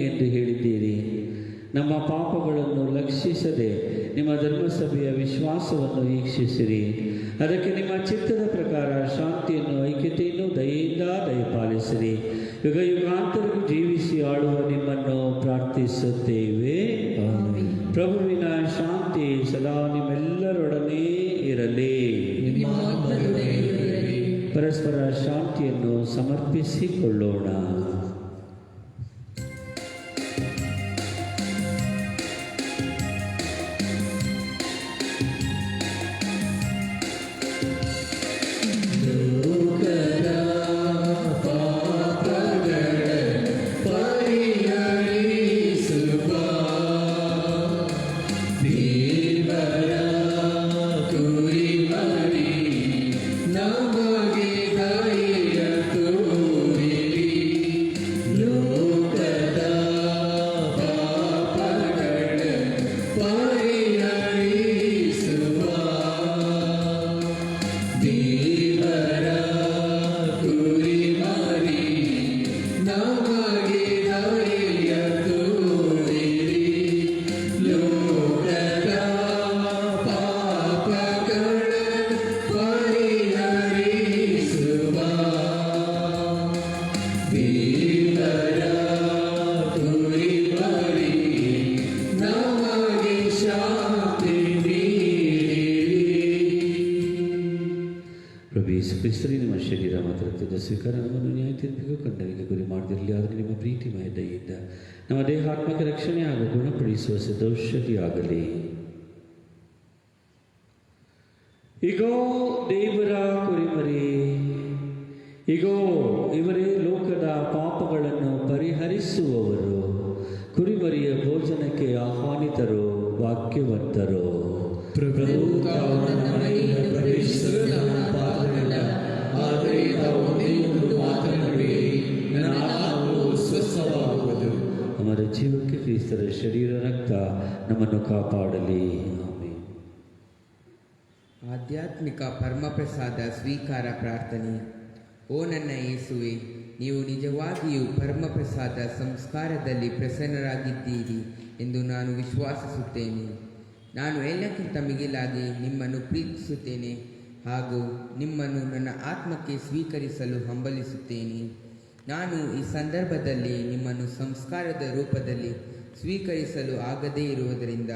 ಎಂದು ಹೇಳಿದ್ದೀರಿ. ನಮ್ಮ ಪಾಪಗಳನ್ನು ಲಕ್ಷಿಸದೆ ನಿಮ್ಮ ಧರ್ಮಸಭೆಯ ವಿಶ್ವಾಸವನ್ನು ವೀಕ್ಷಿಸಿರಿ. ಅದಕ್ಕೆ ನಿಮ್ಮ ಚಿತ್ತದ ಪ್ರಕಾರ ಶಾಂತಿಯನ್ನು, ಐಕ್ಯತೆಯನ್ನು ದಯೆಯಿಂದ ದಯಪಾಲಿಸಿರಿ. ಯುಗ ಯುಗಾಂತರಕ್ಕೂ ಜೀವಿಸಿ ಆಳುವ ನಿಮ್ಮನ್ನು ಪ್ರಾರ್ಥಿಸುತ್ತೇವೆ. ಪ್ರಭುವಿನ ಶಾಂತಿ ಸದಾ ನಿಮ್ಮೆಲ್ಲರೊಡನೆ ಇರಲಿ. ಪರಸ್ಪರ ಶಾಂತಿಯನ್ನು ಸಮರ್ಪಿಸಿಕೊಳ್ಳೋಣ. ಕ್ರಿಸ್ತರೇ, ನಿಮ್ಮ ಶರೀರ ಮಾತ್ರ ರಕ್ತದ ಸ್ವೀಕಾರ ನಮ್ಮನ್ನು ನ್ಯಾಯ ತೀರ್ಪಿಗೂ ಖಂಡನೆಗೆ ಗುರಿ ಮಾಡದಿರಲಿ. ಆದರೆ ನಿಮ್ಮ ಪ್ರೀತಿಮಯ ದಯೆಯಿಂದ ನಮ್ಮ ದೇಹಾತ್ಮಕ ರಕ್ಷಣೆ ಹಾಗೂ ಗುಣಪಡಿಸುವ ಸಿದ್ಧೌಷಧಿಯಾಗಲಿ. ಇಗೋ ದೇವರ ಕುರಿಮರಿ, ಇಗೋ ಇವರೇ ಲೋಕದ ಪಾಪಗಳನ್ನು ಪರಿಹರಿಸುವವರು. ಕುರಿಮರಿಯ ಭೋಜನಕ್ಕೆ ಆಹ್ವಾನಿತರು, ವಾಕ್ಯವಂತರು. ಪ್ರಭು ತಾವು ನನ್ನ ಮನೆಯಿಂದ ಪ್ರವೇಶಿಸಲು ನಾನು ಪಾತ್ರನಲ್ಲ, ಆದರೆ ತಾವು ಒಂದೇ ಒಂದು ಮಾತನಾಡಿ ನನ್ನ ಆತ್ಮವು ಸ್ವಸ್ಥವಾಗುವುದು. ಅವರ ಜೀವಕ್ಕೆ ಕ್ರಿಸ್ತರ ಶರೀರ ರಕ್ತ ನಮ್ಮನ್ನು ಕಾಪಾಡಲಿ. ಆಮೆನ್. ಆಧ್ಯಾತ್ಮಿಕ ಪರಮಪ್ರಸಾದ ಸ್ವೀಕಾರ ಪ್ರಾರ್ಥನೆ. ಓ ನನ್ನ ಯೇಸುವೆ, ನೀವು ನಿಜವಾಗಿಯೂ ಪರಮಪ್ರಸಾದ ಸಂಸ್ಕಾರದಲ್ಲಿ ಪ್ರಸನ್ನರಾಗಿದ್ದೀರಿ ಎಂದು ನಾನು ವಿಶ್ವಾಸಿಸುತ್ತೇನೆ. ನಾನು ಎಲ್ಲಕ್ಕಿಂತ ಮಿಗಿಲಾಗಿ ನಿಮ್ಮನ್ನು ಪ್ರೀತಿಸುತ್ತೇನೆ ಹಾಗೂ ನಿಮ್ಮನ್ನು ನನ್ನ ಆತ್ಮಕ್ಕೆ ಸ್ವೀಕರಿಸಲು ಹಂಬಲಿಸುತ್ತೇನೆ. ನಾನು ಈ ಸಂದರ್ಭದಲ್ಲಿ ನಿಮ್ಮನ್ನು ಸಂಸ್ಕಾರದ ರೂಪದಲ್ಲಿ ಸ್ವೀಕರಿಸಲು ಆಗದೇ ಇರುವುದರಿಂದ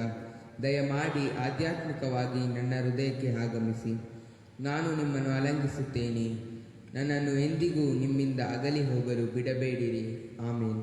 ದಯಮಾಡಿ ಆಧ್ಯಾತ್ಮಿಕವಾಗಿ ನನ್ನ ಹೃದಯಕ್ಕೆ ಆಗಮಿಸಿ. ನಾನು ನಿಮ್ಮನ್ನು ಆಲಂಘಿಸುತ್ತೇನೆ. ನನ್ನನ್ನು ಎಂದಿಗೂ ನಿಮ್ಮಿಂದ ಅಗಲಿ ಹೋಗಲು ಬಿಡಬೇಡಿರಿ. ಆಮೇನ್.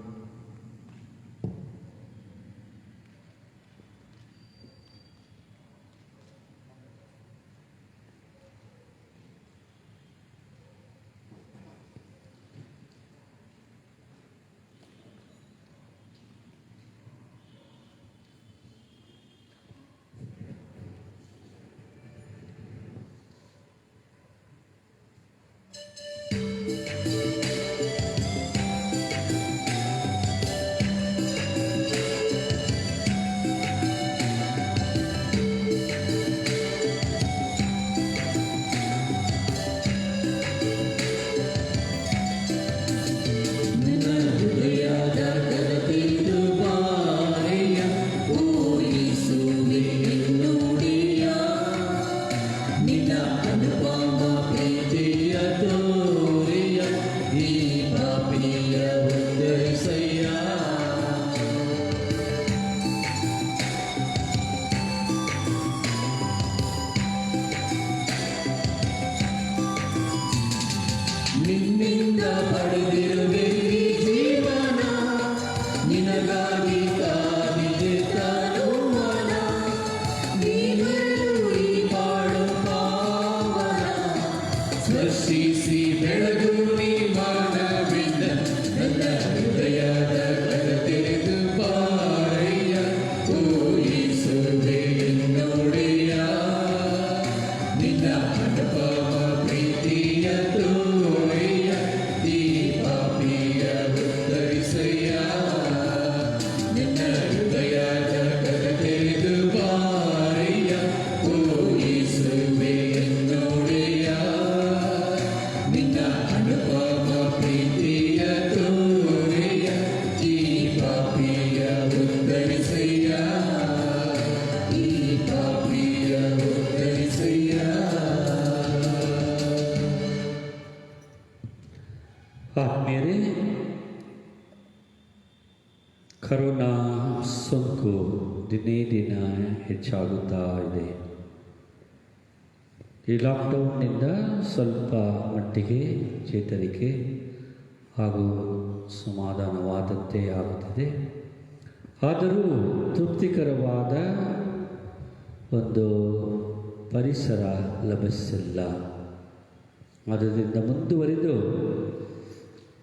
ನಿನ್ನ ಅನುಪಮ ಪ್ರೀತಿಯ ತೋರಿಸು. ದಿನ ಹೆಚ್ಚಾಗುತ್ತಾ ಇದೆ. ಈ ಲಾಕ್ಡೌನ್ನಿಂದ ಸ್ವಲ್ಪ ಮಟ್ಟಿಗೆ ಚೇತರಿಕೆ ಹಾಗೂ ಸಮಾಧಾನವಾದಂತೆ ಆಗುತ್ತದೆ. ಆದರೂ ತೃಪ್ತಿಕರವಾದ ಒಂದು ಪರಿಸರ ಲಭಿಸಿಲ್ಲ. ಆದ್ದರಿಂದ ಮುಂದುವರಿದು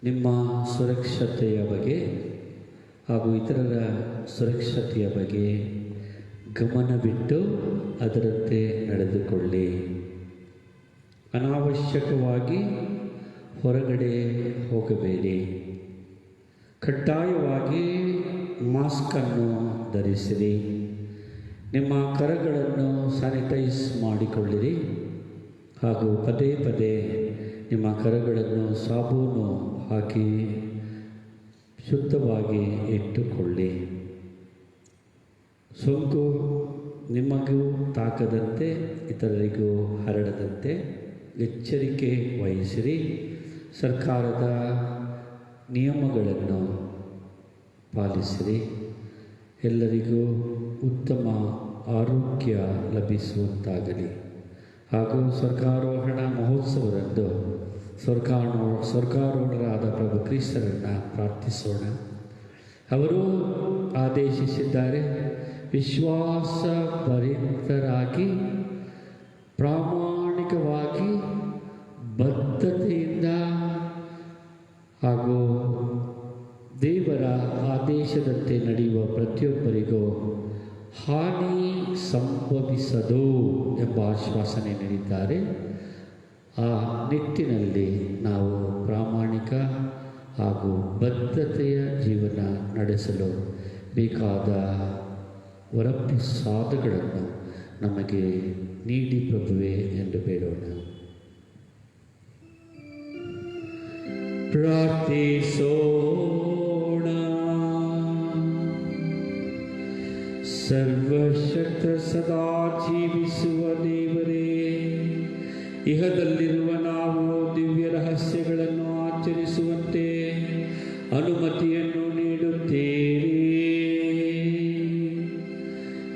ನಿಮ್ಮ ಸುರಕ್ಷತೆಯ ಬಗ್ಗೆ ಹಾಗೂ ಇತರರ ಸುರಕ್ಷತೆಯ ಬಗ್ಗೆ ಗಮನವಿಟ್ಟು ಅದರಂತೆ ನಡೆದುಕೊಳ್ಳಿ. ಅನಾವಶ್ಯಕವಾಗಿ ಹೊರಗಡೆ ಹೋಗಬೇಡಿ. ಕಡ್ಡಾಯವಾಗಿ ಮಾಸ್ಕನ್ನು ಧರಿಸಿರಿ. ನಿಮ್ಮ ಕರಗಳನ್ನು ಸ್ಯಾನಿಟೈಸ್ ಮಾಡಿಕೊಳ್ಳಿರಿ ಹಾಗೂ ಪದೇ ಪದೇ ನಿಮ್ಮ ಕರಗಳನ್ನು ಸಾಬೂನು ಹಾಕಿ ಶುದ್ಧವಾಗಿ ಇಟ್ಟುಕೊಳ್ಳಿ. ಸೋಂಕು ನಿಮಗೂ ತಾಕದಂತೆ ಇತರರಿಗೂ ಹರಡದಂತೆ ಎಚ್ಚರಿಕೆ ವಹಿಸಿರಿ. ಸರ್ಕಾರದ ನಿಯಮಗಳನ್ನು ಪಾಲಿಸಿರಿ. ಎಲ್ಲರಿಗೂ ಉತ್ತಮ ಆರೋಗ್ಯ ಲಭಿಸುವಂತಾಗಲಿ. ಹಾಗೂ ಸ್ವರ್ಗಾರೋಹಣ ಮಹೋತ್ಸವದಂದು ಸ್ವರ್ಗಾರೋಹಣರಾದ ಪ್ರಭು ಕ್ರಿಸ್ತರನ್ನು ಪ್ರಾರ್ಥಿಸೋಣ. ಅವರು ಆದೇಶಿಸಿದ್ದಾರೆ, ವಿಶ್ವಾಸಭರಿತರಾಗಿ ಪ್ರಾಮಾಣಿಕವಾಗಿ ಬದ್ಧತೆಯಿಂದ ಹಾಗೂ ದೇವರ ಆದೇಶದಂತೆ ನಡೆಯುವ ಪ್ರತಿಯೊಬ್ಬರಿಗೂ ಹಾನಿ ಸಂಭವಿಸದು ಎಂಬ ಆಶ್ವಾಸನೆ ನೀಡಿದ್ದಾರೆ. ಆ ನಿಟ್ಟಿನಲ್ಲಿ ನಾವು ಪ್ರಾಮಾಣಿಕ ಹಾಗೂ ಬದ್ಧತೆಯ ಜೀವನ ನಡೆಸಲು ಬೇಕಾದ ವರಪ್ರಸಾದಗಳನ್ನು ನಮಗೆ ನೀಡಿ ಪ್ರಭುವೇ ಎಂದು ಬೇಡೋಣ. ಪ್ರಾರ್ಥಿಸೋಣ. ಸರ್ವಶಕ್ತ ಸದಾ ಜೀವಿಸುವ ದೇವರೇ, ಇಹದಲ್ಲಿರುವ ನಾವು ದಿವ್ಯ ರಹಸ್ಯಗಳನ್ನು ಆಚರಿಸುವಂತೆ ಅನುಮತಿಯನ್ನು ನೀಡುತ್ತೀರಿ.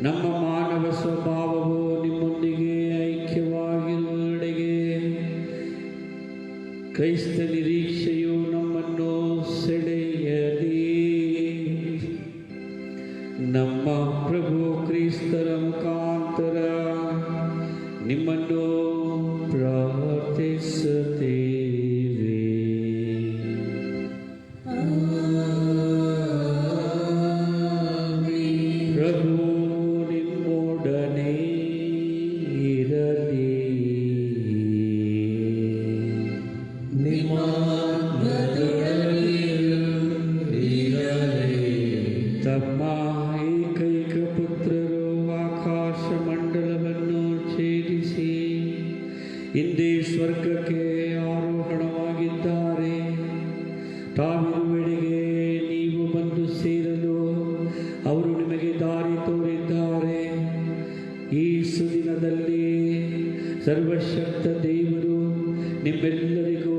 ನಮ್ಮ ಮಾನವ ಸ್ವಭಾವವು ನಿಮ್ಮೊಂದಿಗೆ ಐಕ್ಯವಾಗಿರುವಡೆಗೆ ಕ್ರೈಸ್ತ ನಿರೀಕ್ಷೆಯು ನಮ್ಮನ್ನು ಸೆಳೆಯಲಿ. ನಮ್ಮ ಪ್ರಭು ಕ್ರಿಸ್ತರ ಮುಖಾಂತರ ನಿಮ್ಮನ್ನು ಪ್ರಾರ್ಥಿಸುತ್ತೇವೆ. ಪ್ರಭು ನಿಮ್ಮೊಡನೆ ಇರಲಿ. ತಮ್ಮ ಏಕೈಕ ಪುತ್ರರು ಆಕಾಶ ಮಂಡಲವನ್ನು ಛೇದಿಸಿ ಹಿಂದೆ ಸ್ವರ್ಗಕ್ಕೆ ಆರೋಹಣವಾಗಿದ್ದಾರೆ. ತಾವಿರುವೆಡೆಗೆ ನೀವು ಬಂದು ಸೇರಲು ಅವರು ನಿಮಗೆ ದಾರಿ ತೋರಿದ್ದಾರೆ. ಈ ಸುದಿನದಲ್ಲಿ ಸರ್ವಶಕ್ತ ದೇವರು ನಿಮ್ಮೆಲ್ಲರಿಗೂ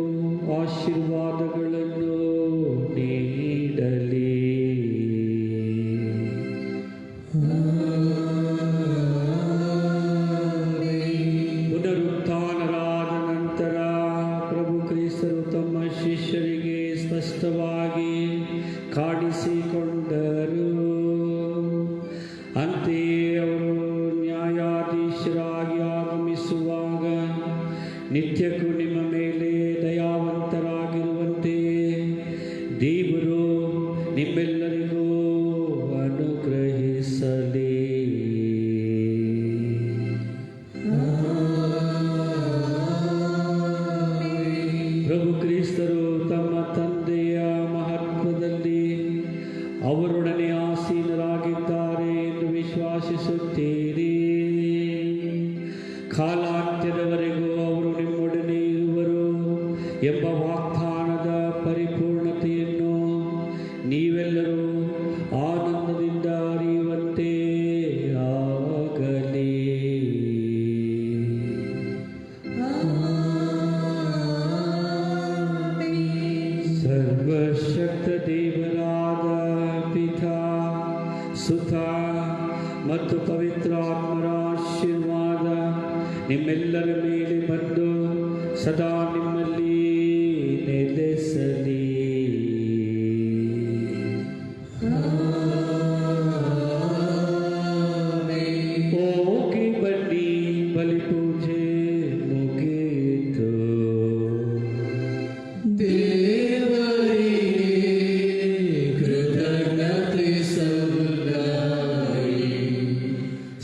ಆಶೀರ್ವಾದಗಳನ್ನು ನೀಡಲಿ. ಪುನರುತ್ಥಾನರಾದ ನಂತರ ಪ್ರಭು ಕ್ರಿಸ್ತರು ತಮ್ಮ ಶಿಷ್ಯರಿಗೆ ಸ್ಪಷ್ಟವಾಗಿ ಕಾಣಿಸಿಕೊಂಡರು. ಅಂತೆಯೇ ಅವರು ನ್ಯಾಯಾಧೀಶರಾಗಿ ಆಗಮಿಸುವಾಗ ನಿತ್ಯಕ್ಕೂ ನಿಮ್ಮ ಮೇಲೆ ದಯಾವಂತರಾಗಿರುವಂತೆ ದೇವರು ನಿಮ್ಮೆಲ್ಲರಿಗೂ ಅನುಗ್ರಹಿಸಲಿ. ಪ್ರಭು ಕ್ರಿಸ್ತರು ತಮ್ಮ ತಂದೆಯ ಮಹತ್ವದಲ್ಲಿ ಅವರೊಡನೆ ಆಸೀನರಾಗಿದ್ದಾರೆ ಎಂದು ವಿಶ್ವಾಸಿಸುತ್ತೀರಿ. ಕಾಲಾಂತ್ಯದವರೆಗೂ ಅವರು ನಿಮ್ಮೊಡನೆ ಇರುವರು ಎಂಬ ವಾಗ್ದಾನದ ಪರಿಪೂರ್ಣತೆಯನ್ನು ನೀವೆಲ್ಲರೂ ಆನಂದದಿಂದ ಅರಿಯುವಂತೆ ಆಗಲಿ. ಸರ್ವಶಕ್ತ ದೇವರಾದ ಪಿತಾ, ಸುತ ಮತ್ತು ಪವಿತ್ರ ಆತ್ಮರ ಆಶೀರ್ವಾದ ನಿಮ್ಮೆಲ್ಲರ ಮೇಲೆ ಬಂದು ಸದಾ ನಿಮ್ಮಲ್ಲಿ ನೆಲೆಸಲಿ. ಹೋಗಿ ಬನ್ನಿ, ಬಲಿಪೂಜೆ ಮುಗಿಯಿತು.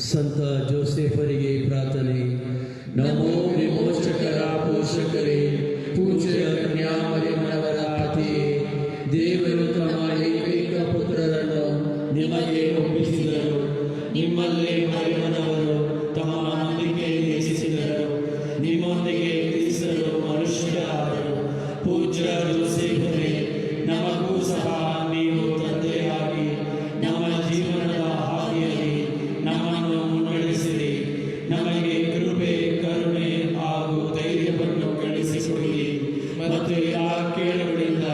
ಸಂತ ಜೋಸೆಫರಿಗೆ ಪ್ರಾರ್ಥನೆ. ನಮೋ ವಿಮೋಚಕರ ಪೋಷಕರೇ, ಪೂಜ್ಯ ಕನ್ಯಾಮರಿಯಮ್ಮನವರ ಪತಿಯೇ, ದೇವರು ತಮ್ಮ ಏಕೈಕ ಪುತ್ರರನ್ನು ನಿಮಗೆ ಒಪ್ಪಿಸಿದರು. ನಿಮ್ಮಲ್ಲೇ ಮರಿಯಮ್ಮನವರು ತಮ್ಮ ನಂಬಿಕೆ ಹೆಚ್ಚಿಸಿದರು. ನಿಮ್ಮೊಂದಿಗೆ ಕ್ರಿಸ್ತರು ಮನುಷ್ಯರಾದರು. ಪೂಜ್ಯ ಜೋಸೆಫರೇ, ನಮಗೂ ಸಹ ನೀವು ತಂದೆಯಾಗಿ ನಮ್ಮ ಜೀವನದ ಹಾದಿಯಲ್ಲಿ ನಮ್ಮನ್ನು ಮುನ್ನಡೆಸಿರಿ. ನಮಗೆ ಕೃಪೆ, ಕರುಣೆ ಹಾಗೂ ಧೈರ್ಯವನ್ನು ಕಳಿಸಿಕೊಡಿ ಮತ್ತು ಎಲ್ಲ ಕೇಳುಗಳಿಂದ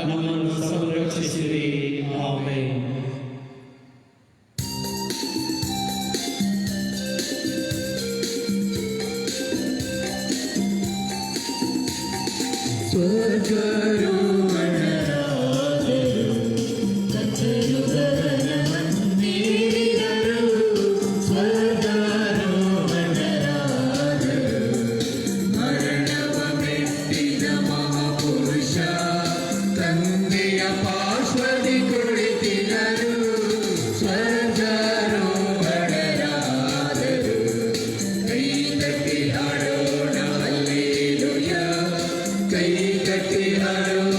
ನಮ್ಮನ್ನು ಸಂರಕ್ಷಿಸಿರಿ. ಆಮೆನ್. ತಂದೆಯ ಪಾರ್ಶ್ವದಿ ಕುಳಿತಿದರು, ಸ್ವರ್ಗಾರೋಹಣರಾದರು. ಕೈ ತಟ್ಟಿ ಹಾಡೋಣ ಹಲ್ಲೆಲೂಯಾ, ಕೈ ತಟ್ಟಿ ಹಾಡೋಣ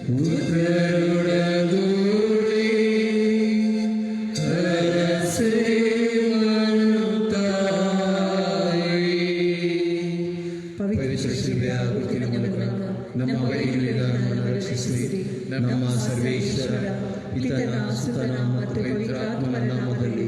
ಪುತ್ರರೊಡಗೂಡಿ ಹರಸೇವನು ತಾಯಿ. ಪವಿತ್ರ ಶಿಲೆಯ ಗುರುತಿನ ಮೂಲಕ ನಮ್ಮ ವೈರಿಗಳಿಂದ ನಮ್ಮನ್ನು ರಕ್ಷಿಸಿರಿ. ನಮ್ಮ ಸರ್ವೇಶ್ವರ ಪಿತನ ಸುತನ ಮತ್ತು ಪವಿತ್ರಾತ್ಮನ ನಾಮದಲ್ಲಿ